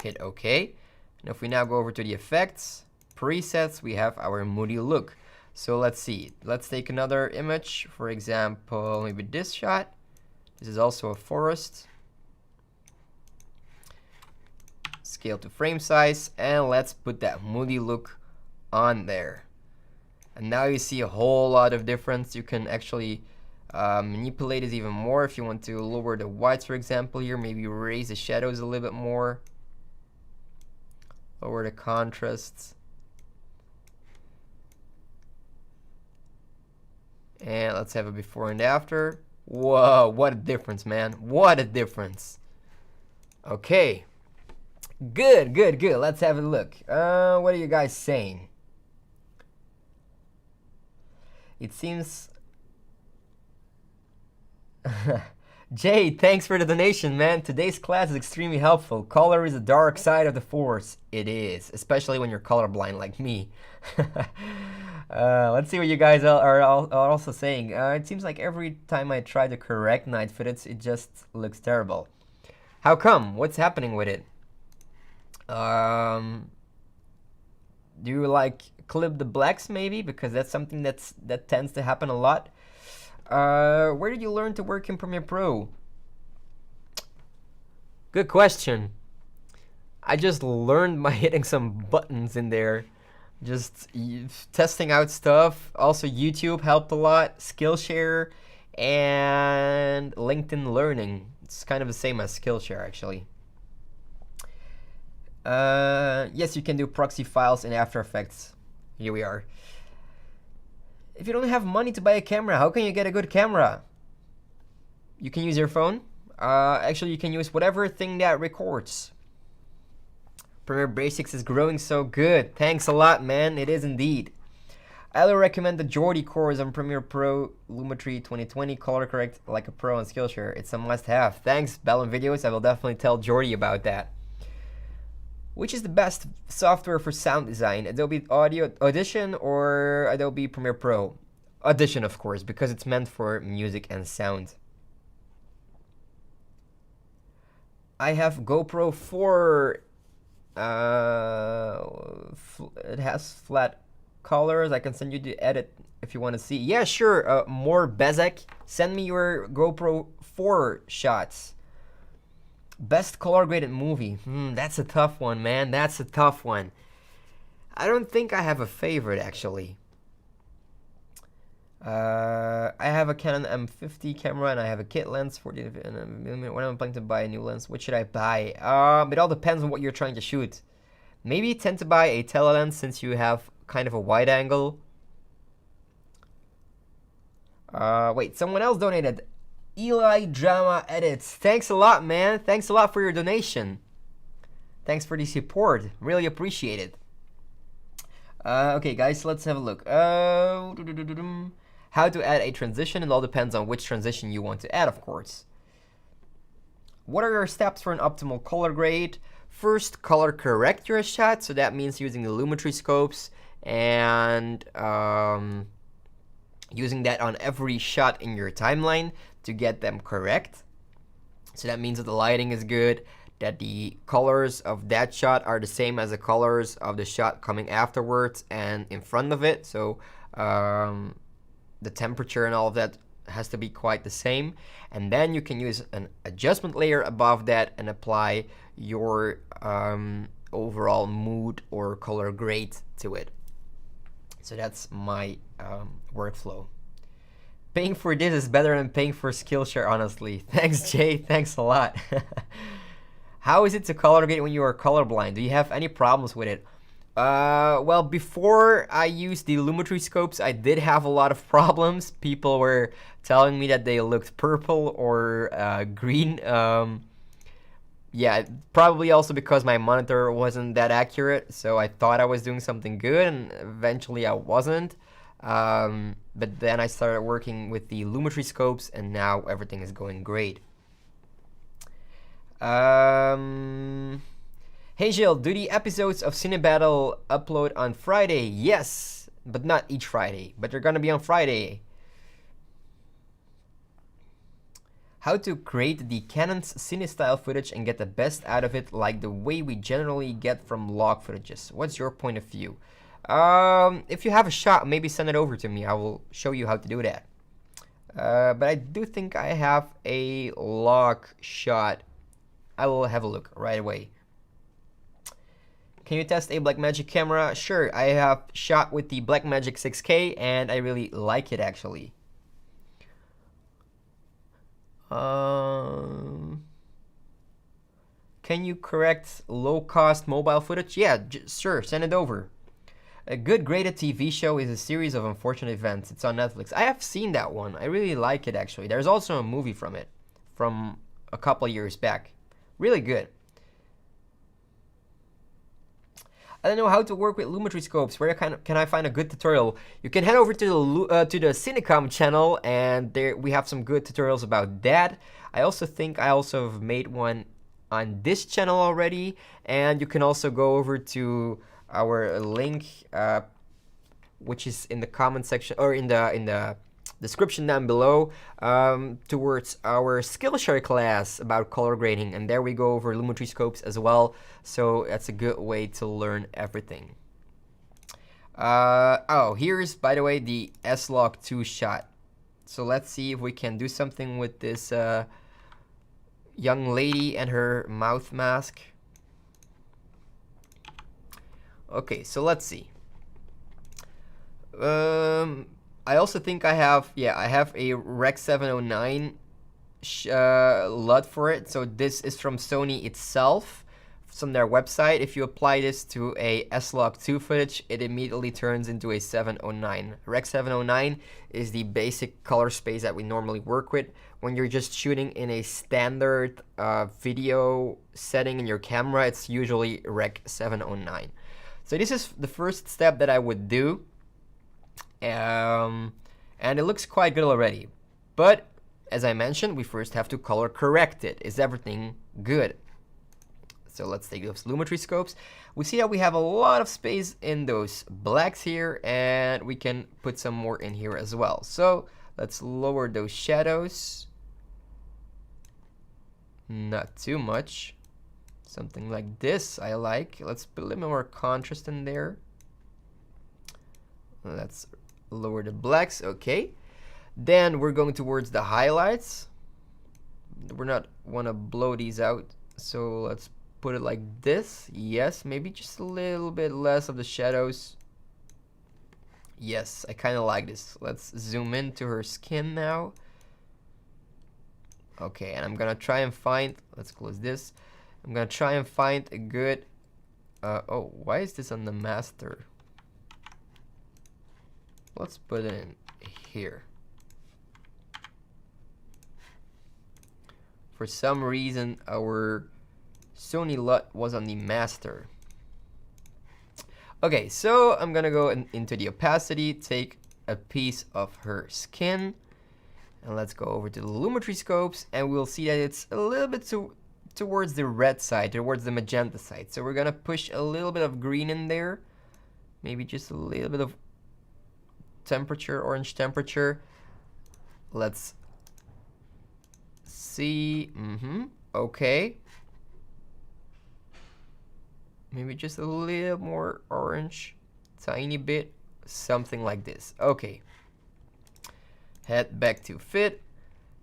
Hit OK. And if we now go over to the effects, presets, we have our moody look. So let's see. Let's take another image. For example, maybe this shot. This is also a forest. Scale to frame size. And let's put that moody look on there. And now you see a whole lot of difference. You can actually manipulate it even more if you want to lower the whites, for example, here. Maybe raise the shadows a little bit more. Lower the contrasts. And let's have a before and after. Whoa, what a difference, man. What a difference. Okay. Good, good, good. Let's have a look. What are you guys saying? It seems... Jay, thanks for the donation, man. Today's class is extremely helpful. Color is the dark side of the force. It is, especially when you're colorblind like me. Let's see what you guys are also saying. It seems like every time I try to correct night footage, it just looks terrible. How come? What's happening with it? Do you like clip the blacks maybe? Because that's something that tends to happen a lot. Where did you learn to work in Premiere Pro? Good question. I just learned by hitting some buttons in there. Just testing out stuff. Also, YouTube helped a lot. Skillshare and LinkedIn Learning. It's kind of the same as Skillshare, actually. Yes, you can do proxy files in After Effects. Here we are. If you don't have money to buy a camera, how can you get a good camera? You can use your phone. Actually, you can use whatever thing that records. Premiere Basics is growing so good. Thanks a lot, man. It is indeed. I will recommend the Jordy course on Premiere Pro Lumetri 2020 Color Correct like a pro on Skillshare. It's a must-have. Thanks, Bellum Videos. I will definitely tell Jordy about that. Which is the best software for sound design? Adobe Audition or Adobe Premiere Pro? Audition, of course, because it's meant for music and sound. I have GoPro 4. It has flat colors. I can send you the edit if you want to see. Yeah, sure. More Bezek. Send me your GoPro 4 shots. Best color graded movie. That's a tough one, man. That's a tough one. I don't think I have a favorite, actually. I have a Canon M50 camera and I have a kit lens, 14mm. When I'm planning to buy a new lens, what should I buy? It all depends on what you're trying to shoot. Maybe tend to buy a telelens since you have kind of a wide angle. Wait, someone else donated. Eli Drama Edits. Thanks a lot, man. Thanks a lot for your donation. Thanks for the support. Really appreciate it. Okay, guys, let's have a look. How to add a transition. It all depends on which transition you want to add, of course. What are your steps for an optimal color grade? First, color correct your shot. So that means using the lumetri scopes and using that on every shot in your timeline to get them correct. So that means that the lighting is good, that the colors of that shot are the same as the colors of the shot coming afterwards and in front of it. So the temperature and all of that has to be quite the same. And then you can use an adjustment layer above that and apply your overall mood or color grade to it. So that's my workflow. Paying for this is better than paying for Skillshare, honestly. Thanks, Jay. Thanks a lot. How is it to color grade when you are colorblind? Do you have any problems with it? Well, before I used the lumetri scopes, I did have a lot of problems. People were telling me that they looked purple or green. Yeah, probably also because my monitor wasn't that accurate, so I thought I was doing something good, and eventually I wasn't. But then I started working with the lumetri scopes, and now everything is going great. Hey Jill, do the episodes of Cine Battle upload on Friday? Yes, but not each Friday, but they're gonna be on Friday. How to create the Canon's Cine style footage and get the best out of it like the way we generally get from log footages. What's your point of view? If you have a shot, maybe send it over to me. I will show you how to do that. But I do think I have a log shot. I will have a look right away. Can you test a Blackmagic camera? Sure, I have shot with the Blackmagic 6K and I really like it actually. Can you correct low-cost mobile footage? Yeah, sure, send it over. A good graded TV show is a series of unfortunate events. It's on Netflix. I have seen that one. I really like it actually. There's also a movie from it from a couple years back. Really good. I don't know how to work with lumetri scopes. Where can I find a good tutorial? You can head over to the Cinecom channel, and there we have some good tutorials about that. I also think I also have made one on this channel already, and you can also go over to our link, which is in the comment section or in the description down below, towards our Skillshare class about color grading, and there we go over lumetri scopes as well. So that's a good way to learn everything. Oh, here's, by the way, the S-Log2 shot. So let's see if we can do something with this young lady and her mouth mask. Okay, so let's see. I also think I have a Rec 709 LUT for it. So this is from Sony itself, from their website. If you apply this to a S-Log2 footage, it immediately turns into a 709. Rec 709 is the basic color space that we normally work with when you're just shooting in a standard video setting in your camera. It's usually Rec 709. So this is the first step that I would do. And it looks quite good already, but as I mentioned, we first have to color correct it. Is everything good? So let's take those lumetri scopes. We see that we have a lot of space in those blacks here, and we can put some more in here as well. So let's lower those shadows. Not too much. Something like this I like. Let's put a little more contrast in there. Let's lower the blacks. Okay. Then we're going towards the highlights. We're not want to blow these out, so let's put it like this. Yes, maybe just a little bit less of the shadows. Yes, I kind of like this. Let's zoom into her skin now. Okay, and I'm gonna try and find, let's close this. I'm gonna try and find a good, oh, why is this on the master? Let's put it in here. For some reason, our Sony LUT was on the master. Okay, so I'm gonna go into the opacity, take a piece of her skin, and let's go over to the lumetri scopes, and we'll see that it's a little bit towards the red side, towards the magenta side. So we're gonna push a little bit of green in there, maybe just a little bit of temperature, orange temperature. Let's see. Okay. Maybe just a little more orange, tiny bit, something like this. Okay. Head back to fit.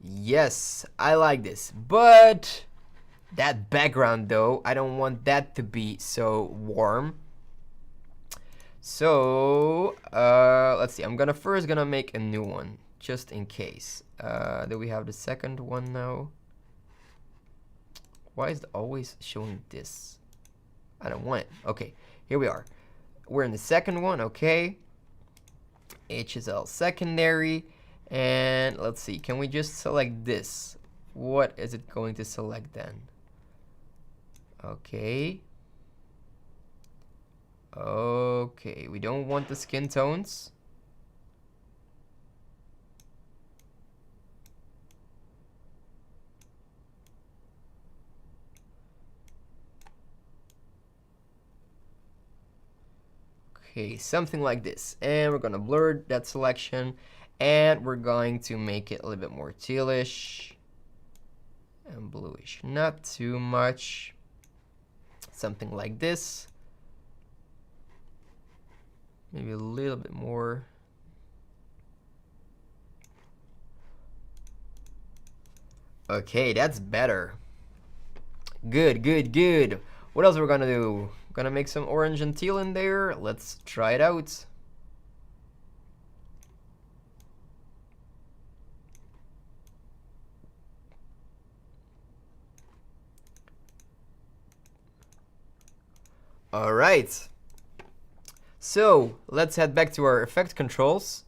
Yes, I like this, but that background though, I don't want that to be so warm. So let's see. I'm first gonna make a new one just in case. Do we have the second one now? Why is it always showing this? I don't want it. Okay, here we are. We're in the second one. Okay. HSL secondary. And let's see. Can we just select this? What is it going to select then? Okay. Okay. We don't want the skin tones. Okay, something like this. And we're gonna blur that selection, and we're going to make it a little bit more tealish and bluish. Not too much. Something like this. Maybe a little bit more. Okay, that's better. Good, good, good. What else are we gonna do? Gonna make some orange and teal in there. Let's try it out. All right. So let's head back to our effect controls.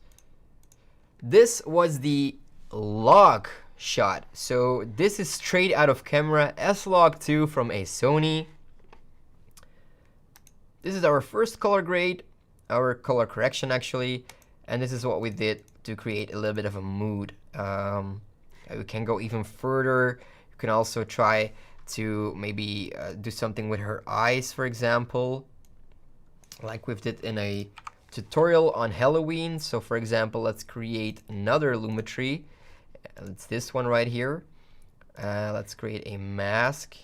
This was the log shot. So this is straight out of camera, S-Log2 from a Sony. This is our first color grade, our color correction actually, and this is what we did to create a little bit of a mood. We can go even further. You can also try to maybe do something with her eyes, for example, like we did in a tutorial on Halloween. So for example, let's create another lumetri. It's this one right here. Let's create a mask.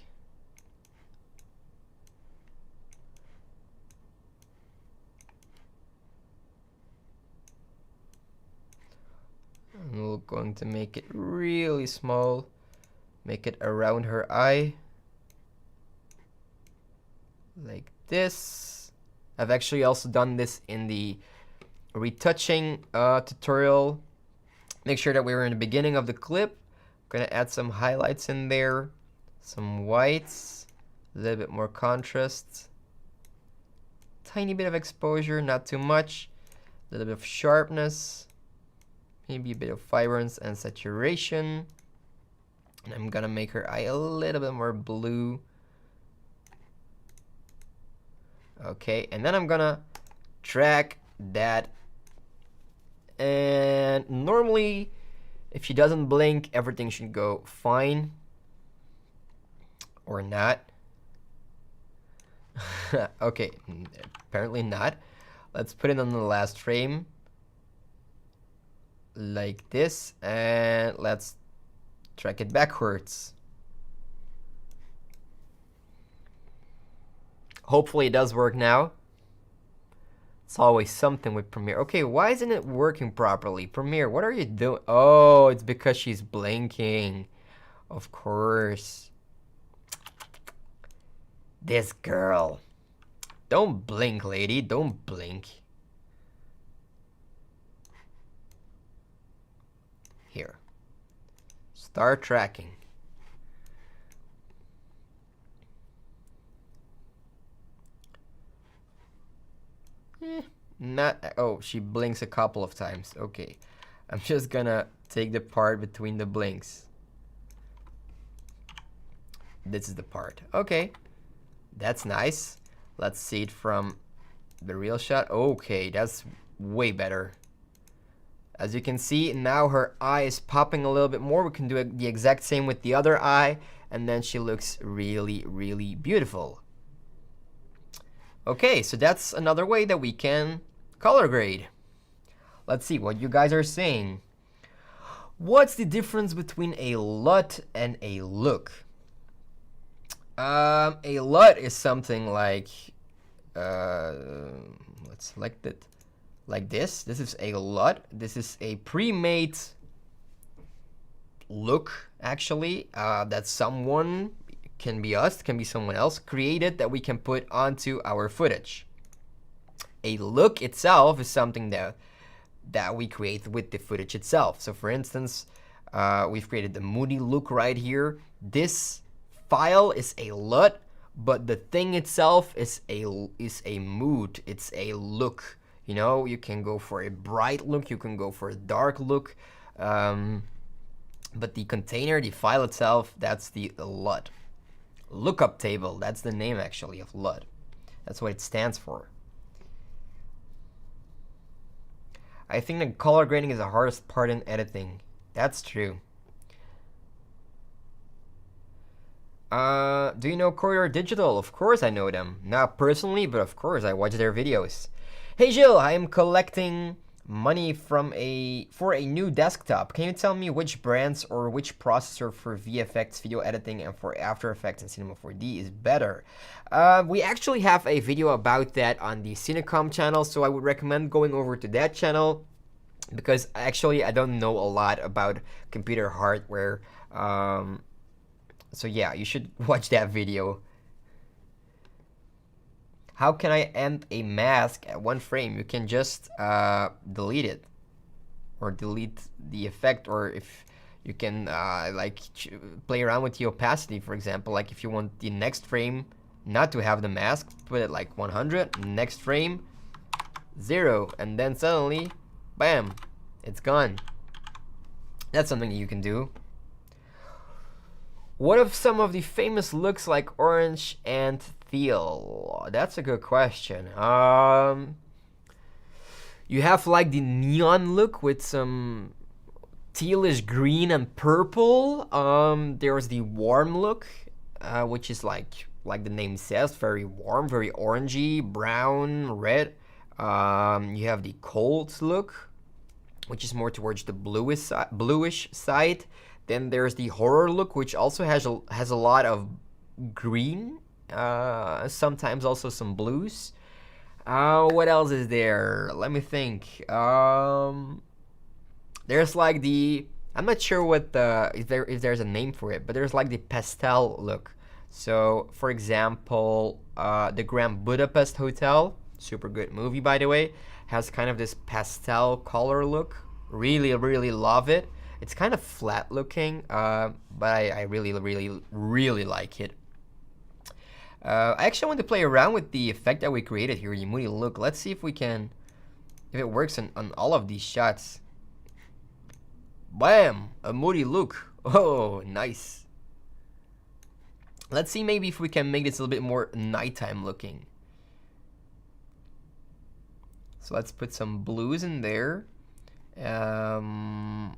And we're going to make it really small. Make it around her eye. Like this. I've actually also done this in the retouching tutorial. Make sure that we're in the beginning of the clip. I'm gonna add some highlights in there. Some whites. A little bit more contrast. Tiny bit of exposure, not too much. A little bit of sharpness. Maybe a bit of vibrance and saturation. And I'm gonna make her eye a little bit more blue. Okay, and then I'm gonna drag that. And normally, if she doesn't blink, everything should go fine. Or not. Okay, apparently not. Let's put it on the last frame. Like this, and let's drag it backwards. Hopefully it does work now. It's always something with Premiere. Okay, why isn't it working properly? Premiere, what are you doing? Oh, it's because she's blinking. Of course. This girl. Don't blink, lady. Don't blink. Here. Start tracking. Not. Oh, she blinks a couple of times. Okay. I'm just gonna take the part between the blinks. This is the part. Okay. That's nice. Let's see it from the real shot. Okay, that's way better. As you can see, now her eye is popping a little bit more. We can do the exact same with the other eye, and then she looks really, really beautiful. Okay, so that's another way that we can color grade. Let's see what you guys are saying. What's the difference between a LUT and a look? A LUT is something like, let's select it like this. This is a LUT. This is a pre-made look, actually, that someone, can be us, can be someone else, created that we can put onto our footage. A look itself is something that we create with the footage itself. So for instance, we've created the moody look right here. This file is a LUT, but the thing itself is a mood. It's a look. You know, you can go for a bright look, you can go for a dark look, but the container, the file itself, that's the LUT. Lookup table, that's the name actually of LUT. That's what it stands for. I think the color grading is the hardest part in editing. That's true. Do you know Courier Digital? Of course I know them. Not personally, but of course I watch their videos. Hey Jill, I am collecting money for a new desktop. Can you tell me which brands or which processor for VFX video editing and for After Effects and Cinema 4D is better? We actually have a video about that on the Cinecom channel, so I would recommend going over to that channel, because actually I don't know a lot about computer hardware. So yeah, you should watch that video. How can I end a mask at one frame? You can just delete it, or delete the effect, or if you can like play around with the opacity, for example. Like if you want the next frame not to have the mask, put it like 100, next frame 0, and then suddenly, bam, it's gone. That's something you can do. What if some of the famous looks like Orange and Teal? That's a good question. You have like the neon look with some tealish green and purple. There's the warm look, which is like the name says, very warm, very orangey, brown, red. You have the cold look, which is more towards the bluish side. Then there's the horror look, which also has a lot of green, sometimes also some blues. What else is there? Let me think. There's like the, I'm not sure what if there's a name for it, but there's like the pastel look. So for example, the Grand Budapest Hotel, super good movie by the way, has kind of this pastel color look. Really, really love it. It's kind of flat looking, but I really, really, really like it. I actually want to play around with the effect that we created here, the moody look. Let's see if it works on all of these shots. Bam! A moody look. Oh, nice. Let's see maybe if we can make this a little bit more nighttime looking. So let's put some blues in there.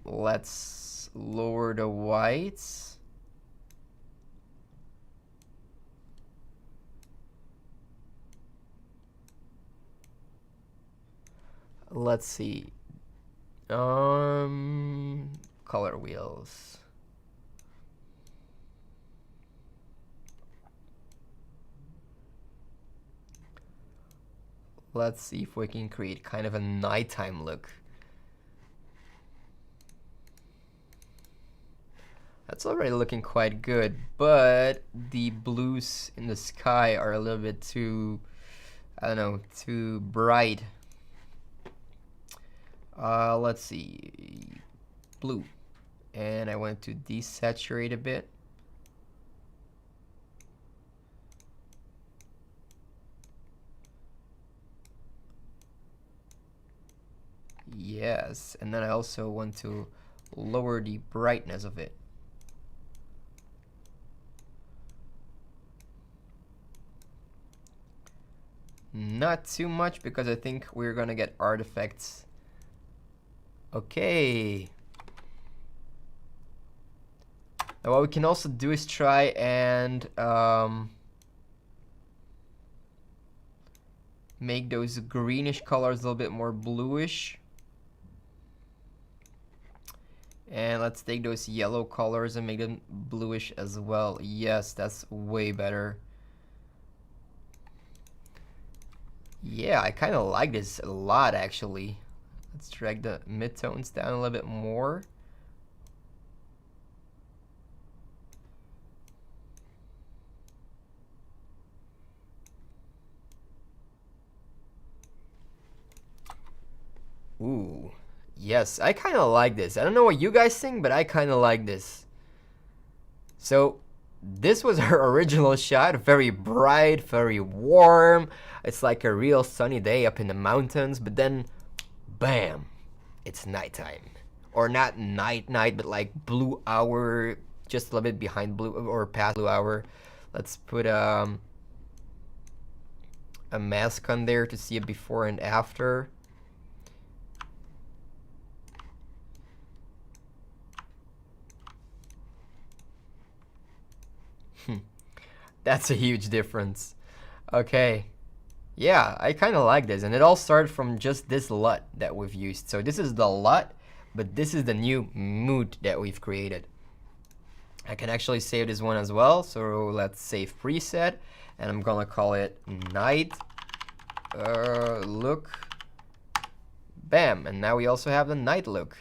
Let's lower the whites. Let's see. Color wheels. let's see if we can create kind of a nighttime look. That's already looking quite good, but the blues in the sky are a little bit too, I don't know, too bright. Let's see, blue, and I want to desaturate a bit. Yes, and then I also want to lower the brightness of it. Not too much, because I think we're gonna get artifacts. Okay. Now what we can also do is try and make those greenish colors a little bit more bluish. And let's take those yellow colors and make them bluish as well. Yes, that's way better. Yeah, I kind of like this a lot, actually. Let's drag the midtones down a little bit more. Ooh, yes, I kind of like this. I don't know what you guys think, but I kind of like this. So this was our original shot, very bright, very warm. It's like a real sunny day up in the mountains, but then, bam, it's nighttime. Or not night, but like blue hour, just a little bit behind blue or past blue hour. Let's put a mask on there to see it before and after. That's a huge difference. Okay. Yeah, I kind of like this. And it all started from just this LUT that we've used. So this is the LUT, but this is the new mood that we've created. I can actually save this one as well. So let's save preset. And I'm going to call it night look. Bam. And now we also have the night look.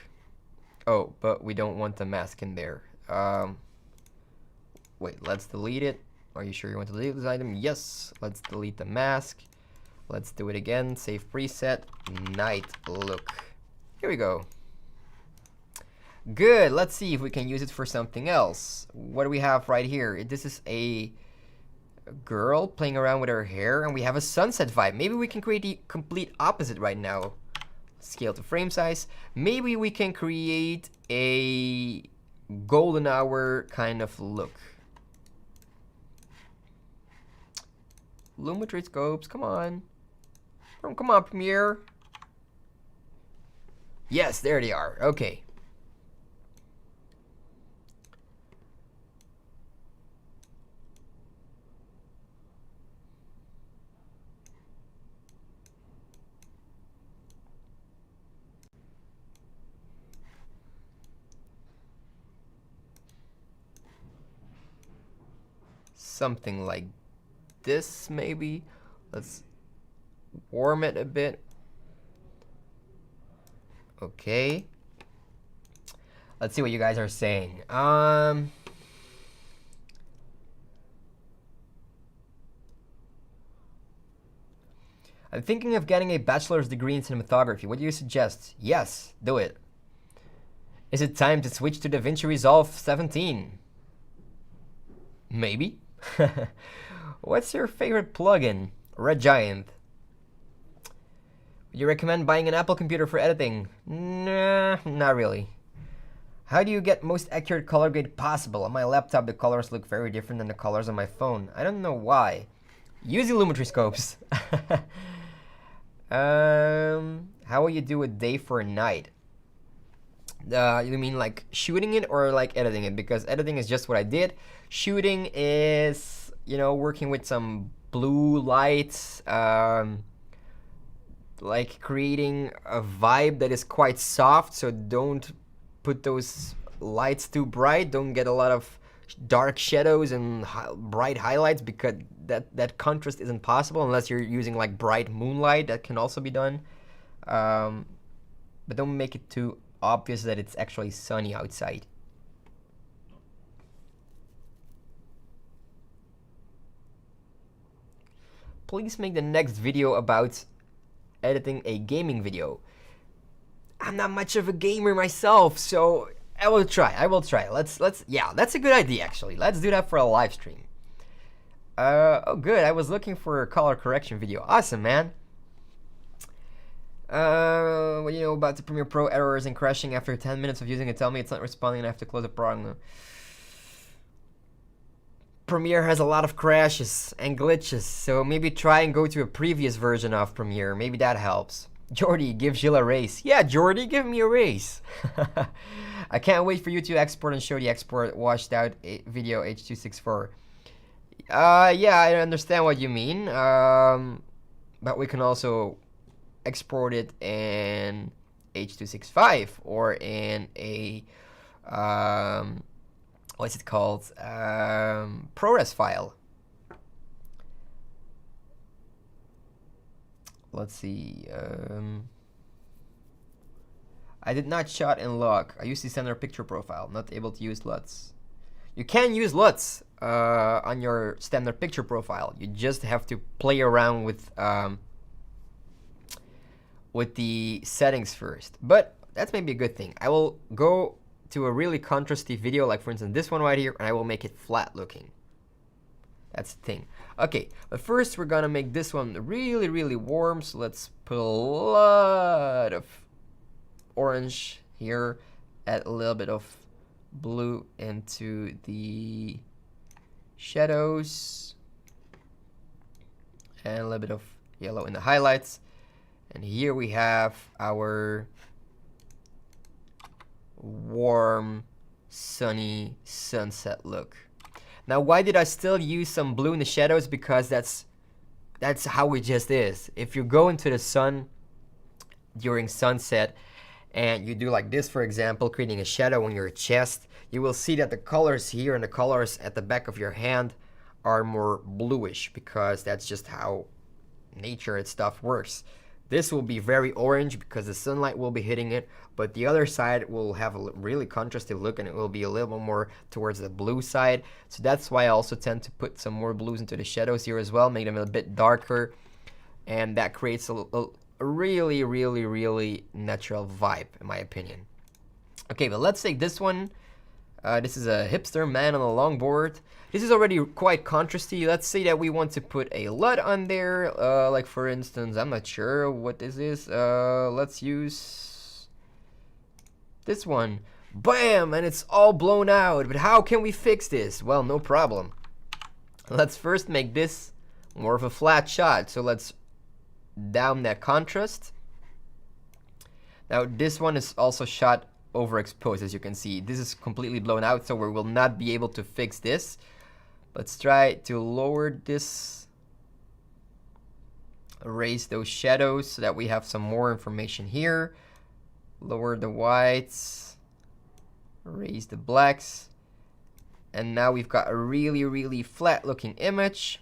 Oh, but we don't want the mask in there. Wait, let's delete it. Are you sure you want to delete this item? Yes. Let's delete the mask. Let's do it again. Save preset. Night look. Here we go. Good. Let's see if we can use it for something else. What do we have right here? This is a girl playing around with her hair, and we have a sunset vibe. Maybe we can create the complete opposite right now. Scale to frame size. Maybe we can create a golden hour kind of look. Lumetri scopes, come on. Come on, Premiere. Yes, there they are. Okay. Something like this, maybe. Let's warm it a bit. Okay. Let's see what you guys are saying. I'm thinking of getting a bachelor's degree in cinematography. What do you suggest? Yes, do it. Is it time to switch to DaVinci Resolve 17? Maybe. What's your favorite plugin? Red Giant. Would you recommend buying an Apple computer for editing? Nah, not really. How do you get most accurate color grade possible? On my laptop, the colors look very different than the colors on my phone. I don't know why. Use the Lumetri scopes. How will you do a day for a night? You mean like shooting it or like editing it? Because editing is just what I did. Shooting is, you know, working with some blue lights, like creating a vibe that is quite soft. So don't put those lights too bright. Don't get a lot of dark shadows and bright highlights, because that contrast isn't possible unless you're using like bright moonlight. That can also be done, but don't make it too obvious that it's actually sunny outside. Please make the next video about editing a gaming video. I'm not much of a gamer myself, so I will try. Yeah, that's a good idea actually. Let's do that for a live stream. Oh good, I was looking for a color correction video. Awesome, man. What do you know about the Premiere Pro errors and crashing after 10 minutes of using it? Tell me it's not responding and I have to close the program. Premiere has a lot of crashes and glitches, so maybe try and go to a previous version of Premiere. Maybe that helps. Jordy, give Jill a raise. Yeah, Jordy, give me a raise. I can't wait for you to export and show the export washed out video H.264. Yeah, I understand what you mean. But we can also export it in H.265 or in a what's it called? ProRes file. Let's see. I did not shot in log. I used the standard picture profile. Not able to use LUTs. You can use LUTs on your standard picture profile. You just have to play around with the settings first. But that's maybe a good thing. I will go to a really contrasty video, like for instance this one right here, and I will make it flat looking. That's the thing. Okay, but first we're gonna make this one really, really warm. So let's put a lot of orange here, add a little bit of blue into the shadows, and a little bit of yellow in the highlights. And here we have our warm, sunny sunset look. Now, why did I still use some blue in the shadows? Because that's how it just is. If you go into the sun during sunset and you do like this, for example, creating a shadow on your chest, you will see that the colors here and the colors at the back of your hand are more bluish, because that's just how nature and stuff works. This will be very orange because the sunlight will be hitting it, but the other side will have a really contrasted look, and it will be a little more towards the blue side. So that's why I also tend to put some more blues into the shadows here as well, make them a bit darker, and that creates a really, really, really natural vibe, in my opinion. Okay, but let's take this one. This is a hipster man on a longboard. This is already quite contrasty. Let's say that we want to put a LUT on there. Like for instance, I'm not sure what this is. Let's use this one. Bam! And it's all blown out. But how can we fix this? Well, no problem. Let's first make this more of a flat shot. So let's down that contrast. Now this one is also shot overexposed, as you can see. This is completely blown out, so we will not be able to fix this. Let's try to lower this, erase those shadows so that we have some more information here. Lower the whites, raise the blacks, and now we've got a really, really flat looking image.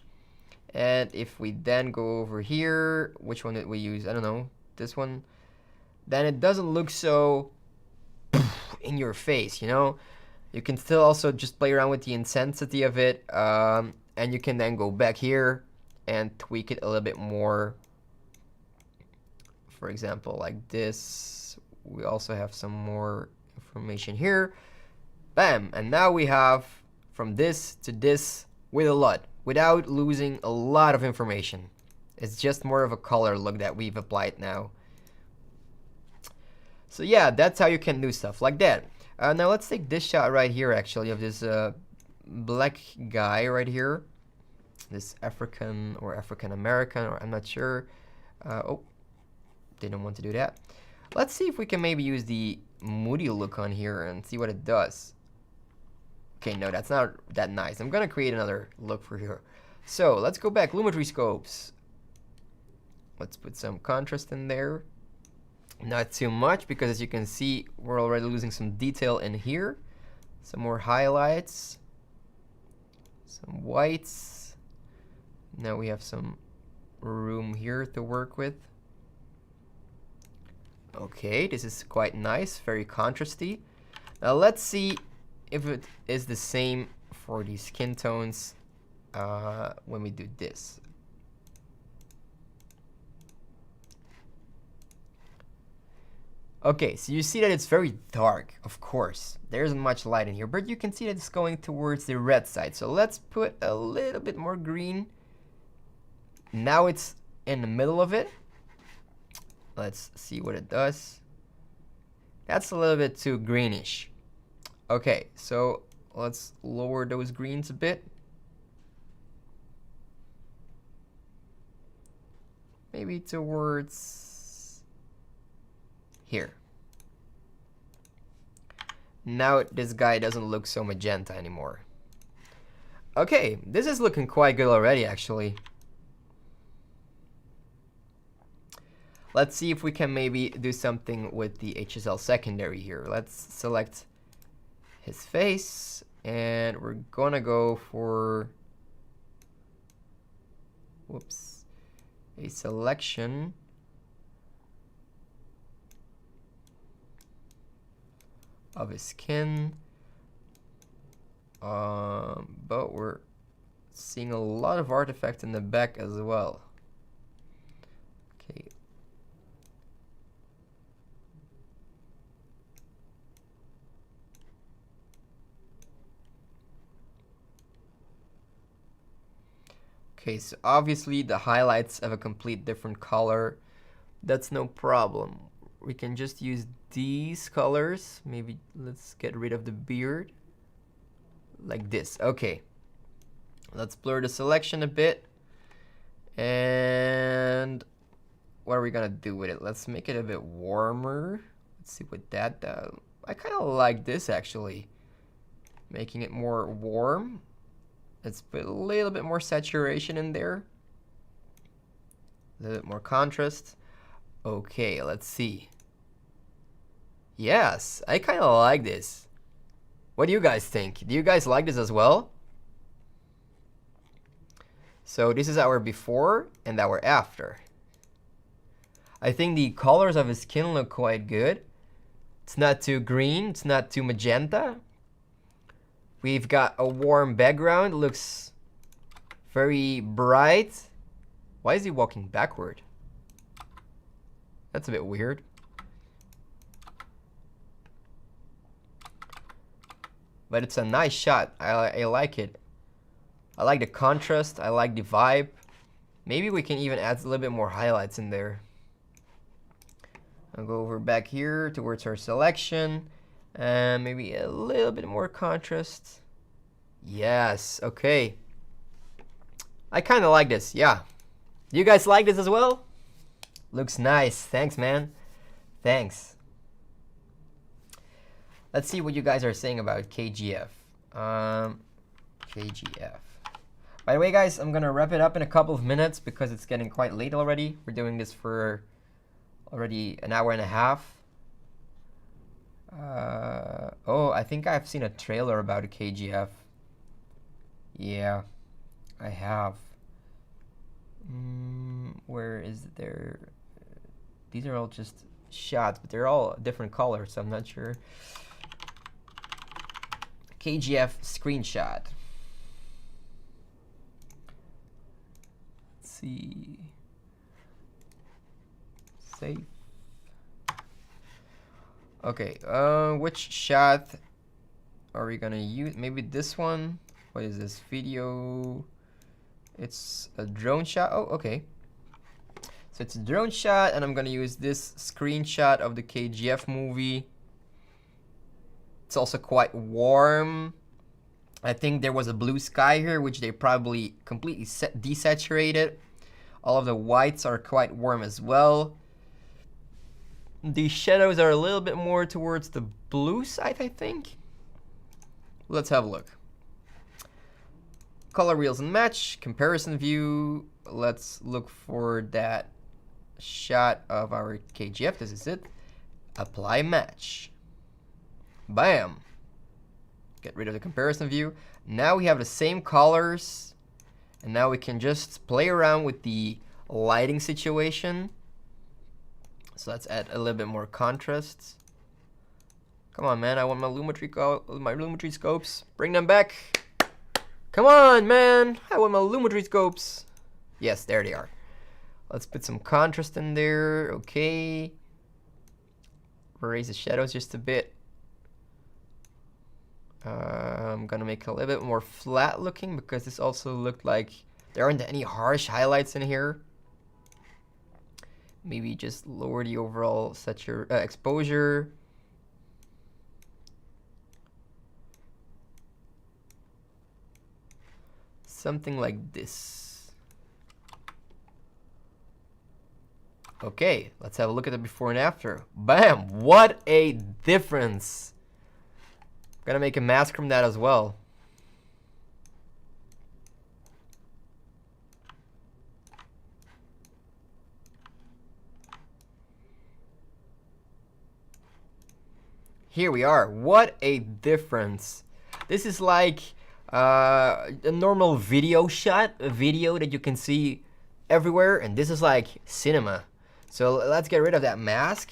And if we then go over here, which one did we use? I don't know, this one. Then it doesn't look so in your face, you know. You can still also just play around with the intensity of it, and you can then go back here and tweak it a little bit more. For example, like this. We also have some more information here. Bam! And now we have from this to this with a LUT, without losing a lot of information. It's just more of a color look that we've applied now. So yeah, that's how you can do stuff like that. Now let's take this shot right here, actually, of this black guy right here. This African or African American, or I'm not sure. Oh, didn't want to do that. Let's see if we can maybe use the moody look on here and see what it does. Okay, no, that's not that nice. I'm gonna create another look for here. So let's go back, Lumetri scopes. Let's put some contrast in there. Not too much, because as you can see, we're already losing some detail in here. Some more highlights. Some whites. Now we have some room here to work with. Okay, this is quite nice, very contrasty. Now let's see if it is the same for the skin tones when we do this. Okay, so you see that it's very dark, of course. There isn't much light in here, but you can see that it's going towards the red side. So let's put a little bit more green. Now it's in the middle of it. Let's see what it does. That's a little bit too greenish. Okay, so let's lower those greens a bit. Maybe towards here. Now this guy doesn't look so magenta anymore. Okay, this is looking quite good already, actually. Let's see if we can maybe do something with the HSL secondary here. Let's select his face, and we're gonna go for, whoops, a selection of his skin. But we're seeing a lot of artifact in the back as well. Okay. Okay, so obviously the highlights have a complete different color. That's no problem. We can just use these colors. Maybe let's get rid of the beard. Like this. Okay. Let's blur the selection a bit. And what are we gonna do with it? Let's make it a bit warmer. Let's see what that does. I kind of like this actually. Making it more warm. Let's put a little bit more saturation in there. A little bit more contrast. Okay, let's see. Yes, I kind of like this. What do you guys think? Do you guys like this as well? So this is our before and our after. I think the colors of his skin look quite good. It's not too green, it's not too magenta. We've got a warm background, looks very bright. Why is he walking backward? That's a bit weird. But it's a nice shot. I like it. I like the contrast. I like the vibe. Maybe we can even add a little bit more highlights in there. I'll go over back here towards our selection. And maybe a little bit more contrast. Yes, okay. I kind of like this, yeah. Do you guys like this as well? Looks nice. Thanks, man. Thanks. Let's see what you guys are saying about KGF. KGF. By the way, guys, I'm gonna wrap it up in a couple of minutes because it's getting quite late already. We're doing this for already an hour and a half. Oh, I think I've seen a trailer about a KGF. Yeah, I have. Where is there? These are all just shots, but they're all different colors, so I'm not sure. KGF screenshot. Let's see. Save. Okay, which shot are we gonna use? Maybe this one? What is this video? It's a drone shot. Oh, okay. So it's a drone shot, and I'm gonna use this screenshot of the KGF movie. It's also quite warm. I think there was a blue sky here, which they probably completely desaturated. All of the whites are quite warm as well. The shadows are a little bit more towards the blue side, I think. Let's have a look. Color wheels and match, comparison view. Let's look for that shot of our KGF. This is it. Apply match. Bam. Get rid of the comparison view. Now we have the same colors, and now we can just play around with the lighting situation. So let's add a little bit more contrast. Come on, man, I want my Lumetri scopes. Bring them back. Come on, man, I want my Lumetri scopes. Yes, there they are. Let's put some contrast in there. Okay. Raise the shadows just a bit. I'm gonna make it a little bit more flat looking because this also looked like there aren't any harsh highlights in here. Maybe just lower the overall exposure. Something like this. Okay, let's have a look at the before and after. Bam! What a difference! Gonna make a mask from that as well. Here we are. What a difference. This is like a normal video shot, a video that you can see everywhere, and this is like cinema. So let's get rid of that mask.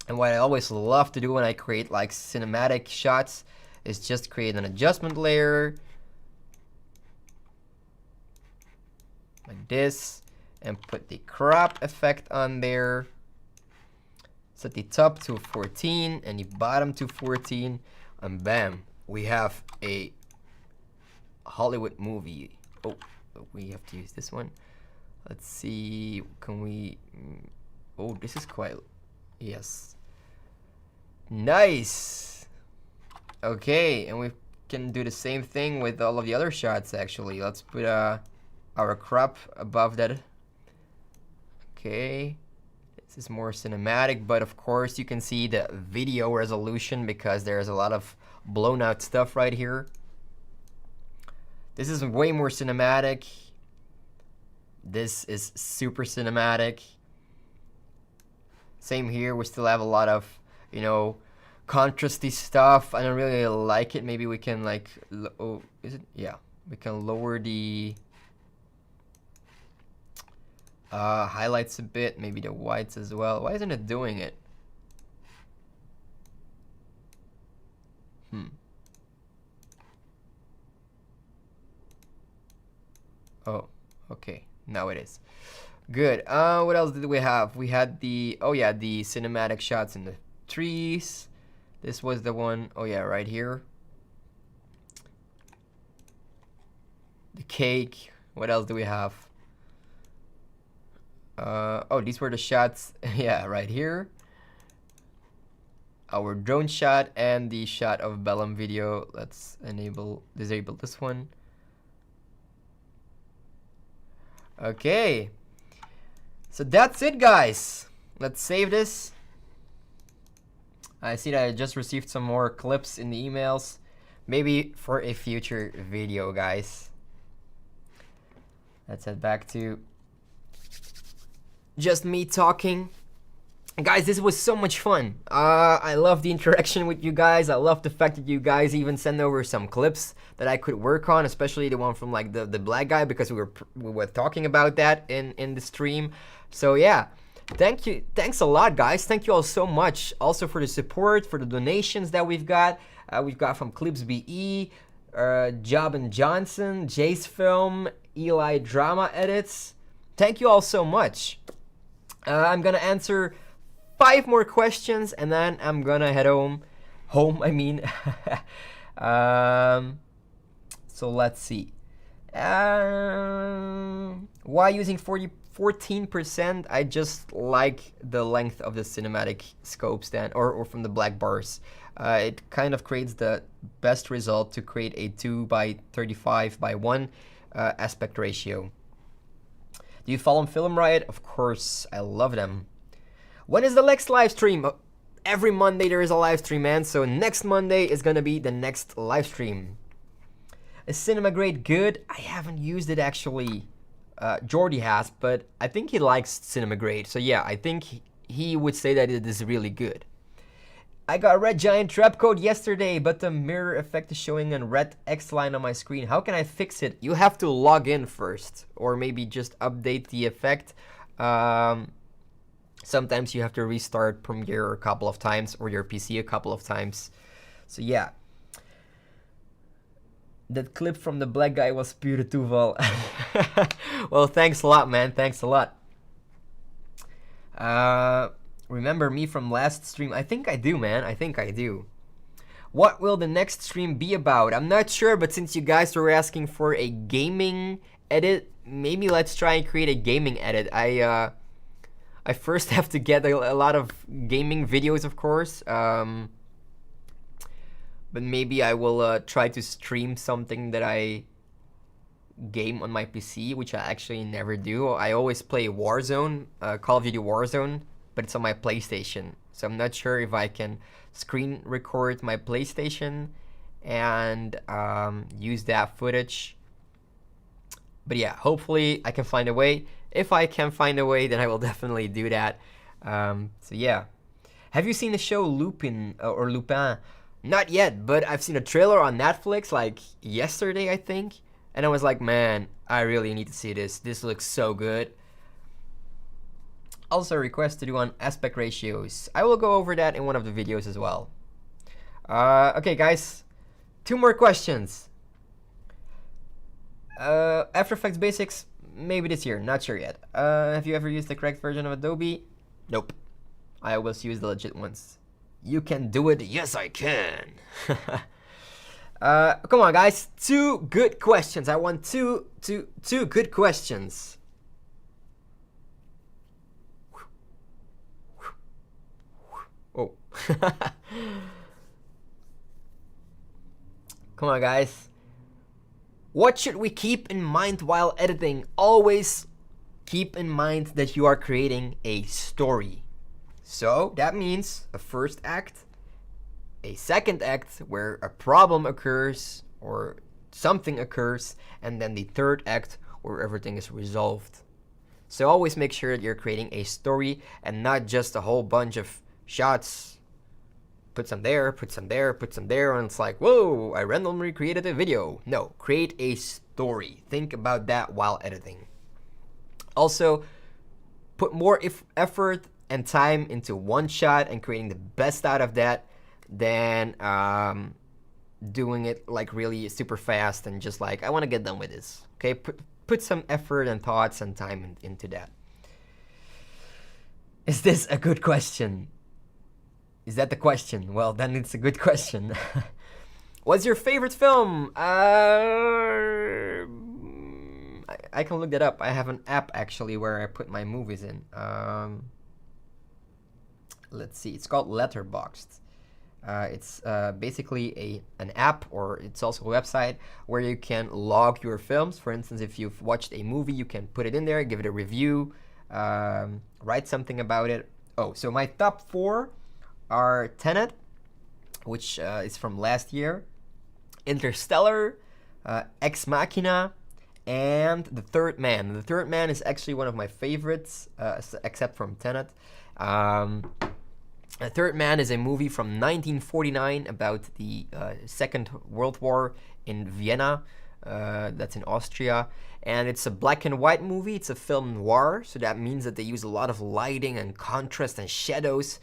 And what I always love to do when I create like cinematic shots is just create an adjustment layer like this and put the crop effect on there. Set the top to 14 and the bottom to 14, and bam, we have a Hollywood movie. Oh, we have to use this one. Let's see, can we, oh, this is quite, yes. Nice. Okay, and we can do the same thing with all of the other shots actually. Let's put our crop above that. Okay. This is more cinematic, but of course you can see the video resolution because there's a lot of blown out stuff right here. This is way more cinematic. This is super cinematic. Same here, we still have a lot of, you know, contrasty stuff. I don't really like it. Maybe we can like, oh, is it? Yeah, we can lower the highlights a bit, maybe the whites as well. Why isn't it doing it? Oh, okay, now it is. Good. What else did we have? We had the, oh yeah, the cinematic shots in the trees. This was the one, oh yeah, right here. The cake. What else do we have? Oh, these were the shots, yeah, right here. Our drone shot and the shot of Bellum video. Let's disable this one. Okay. So that's it, guys. Let's save this. I see that I just received some more clips in the emails. Maybe for a future video, guys. Let's head back to just me talking. Guys, this was so much fun. I love the interaction with you guys. I love the fact that you guys even send over some clips that I could work on, especially the one from like the black guy, because we were talking about that in the stream. So yeah, thanks a lot, guys. Thank you all so much also for the support, for the donations that we've got from Clips BE, Job and Johnson, Jace Film, Eli Drama Edits. Thank you all so much. I'm gonna answer 5 more questions and then I'm gonna head home, I mean. So let's see. Why using 14%? I just like the length of the cinematic scopes then, or from the black bars. It kind of creates the best result to create a 2:35:1 aspect ratio. Do you follow Film Riot? Of course, I love them. When is the next live stream? Every Monday there is a live stream, man. So next Monday is gonna be the next live stream. Is Cinema Grade good? I haven't used it actually. Jordy has, but I think he likes Cinema Grade. So yeah, I think he would say that it is really good. I got a red giant trap code yesterday, but the mirror effect is showing a red X line on my screen. How can I fix it? You have to log in first, or maybe just update the effect. Sometimes you have to restart Premiere a couple of times, or your PC a couple of times. So yeah. That clip from the black guy was pure Tuval. Well, thanks a lot, man. Thanks a lot. Remember me from last stream? I think I do, man. I think I do. What will the next stream be about? I'm not sure, but since you guys were asking for a gaming edit, maybe let's try and create a gaming edit. I first have to get a lot of gaming videos, of course. But maybe I will try to stream something that I game on my PC, which I actually never do. I always play Warzone, Call of Duty Warzone, but it's on my PlayStation. So I'm not sure if I can screen record my PlayStation and use that footage. But yeah, hopefully I can find a way. If I can find a way, then I will definitely do that. So yeah. Have you seen the show Lupin or Lupin? Not yet, but I've seen a trailer on Netflix like yesterday, I think. And I was like, man, I really need to see this. This looks so good. Also a request to do on aspect ratios. I will go over that in one of the videos as well. Okay, guys. 2 more questions. After Effects Basics, maybe this year. Not sure yet. Have you ever used the correct version of Adobe? Nope. I always use the legit ones. You can do it. Yes, I can. Come on, guys. 2 good questions. I want two good questions. Oh. Come on, guys. What should we keep in mind while editing? Always keep in mind that you are creating a story. So that means a first act, a second act where a problem occurs or something occurs, and then the third act where everything is resolved. So always make sure that you're creating a story and not just a whole bunch of shots. Put some there, put some there, put some there, and it's like, whoa, I randomly created a video. No, create a story. Think about that while editing. Also, put more effort and time into one shot and creating the best out of that than doing it like really super fast and just like, I want to get done with this. Okay, put some effort and thoughts and time into that. Is this a good question? Is that the question? Well, then it's a good question. What's your favorite film? I can look that up. I have an app actually where I put my movies in. Let's see. It's called Letterboxd. It's basically an app, or it's also a website where you can log your films. For instance, if you've watched a movie, you can put it in there, give it a review, write something about it. Oh, so my top 4 are Tenet, which is from last year, Interstellar, Ex Machina, and The Third Man. The Third Man is actually one of my favorites, except from Tenet. The Third Man is a movie from 1949 about the Second World War in Vienna. That's in Austria. And it's a black and white movie. It's a film noir, so that means that they use a lot of lighting and contrast and shadows.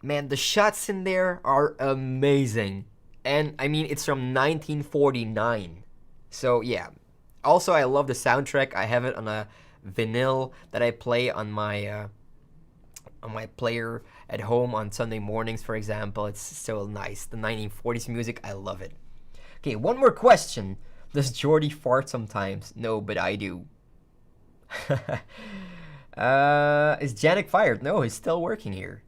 Man, the shots in there are amazing. And I mean, it's from 1949. So yeah. Also, I love the soundtrack. I have it on a vinyl that I play on my player at home on Sunday mornings, for example. It's so nice. The 1940s music, I love it. Okay, one more question. Does Jordy fart sometimes? No, but I do. Is Janik fired? No, he's still working here.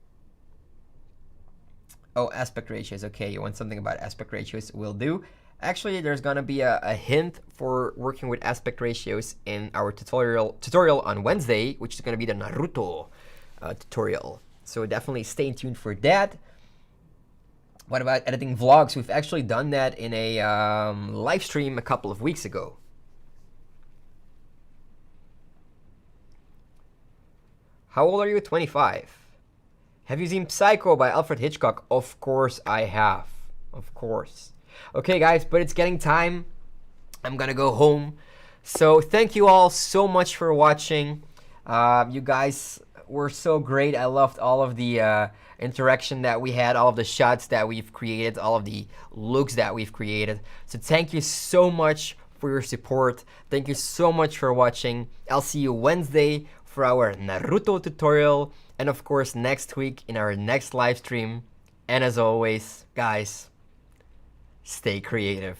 Oh, aspect ratios. Okay, you want something about aspect ratios? Will do. Actually, there's gonna be a hint for working with aspect ratios in our tutorial on Wednesday, which is gonna be the Naruto tutorial. So definitely stay tuned for that. What about editing vlogs? We've actually done that in a live stream a couple of weeks ago. How old are you? 25. Have you seen Psycho by Alfred Hitchcock? Of course I have. Of course. Okay, guys, but it's getting time. I'm gonna go home. So thank you all so much for watching. You guys were so great. I loved all of the interaction that we had, all of the shots that we've created, all of the looks that we've created. So thank you so much for your support. Thank you so much for watching. I'll see you Wednesday for our Naruto tutorial, and of course next week in our next live stream. And as always, guys, stay creative.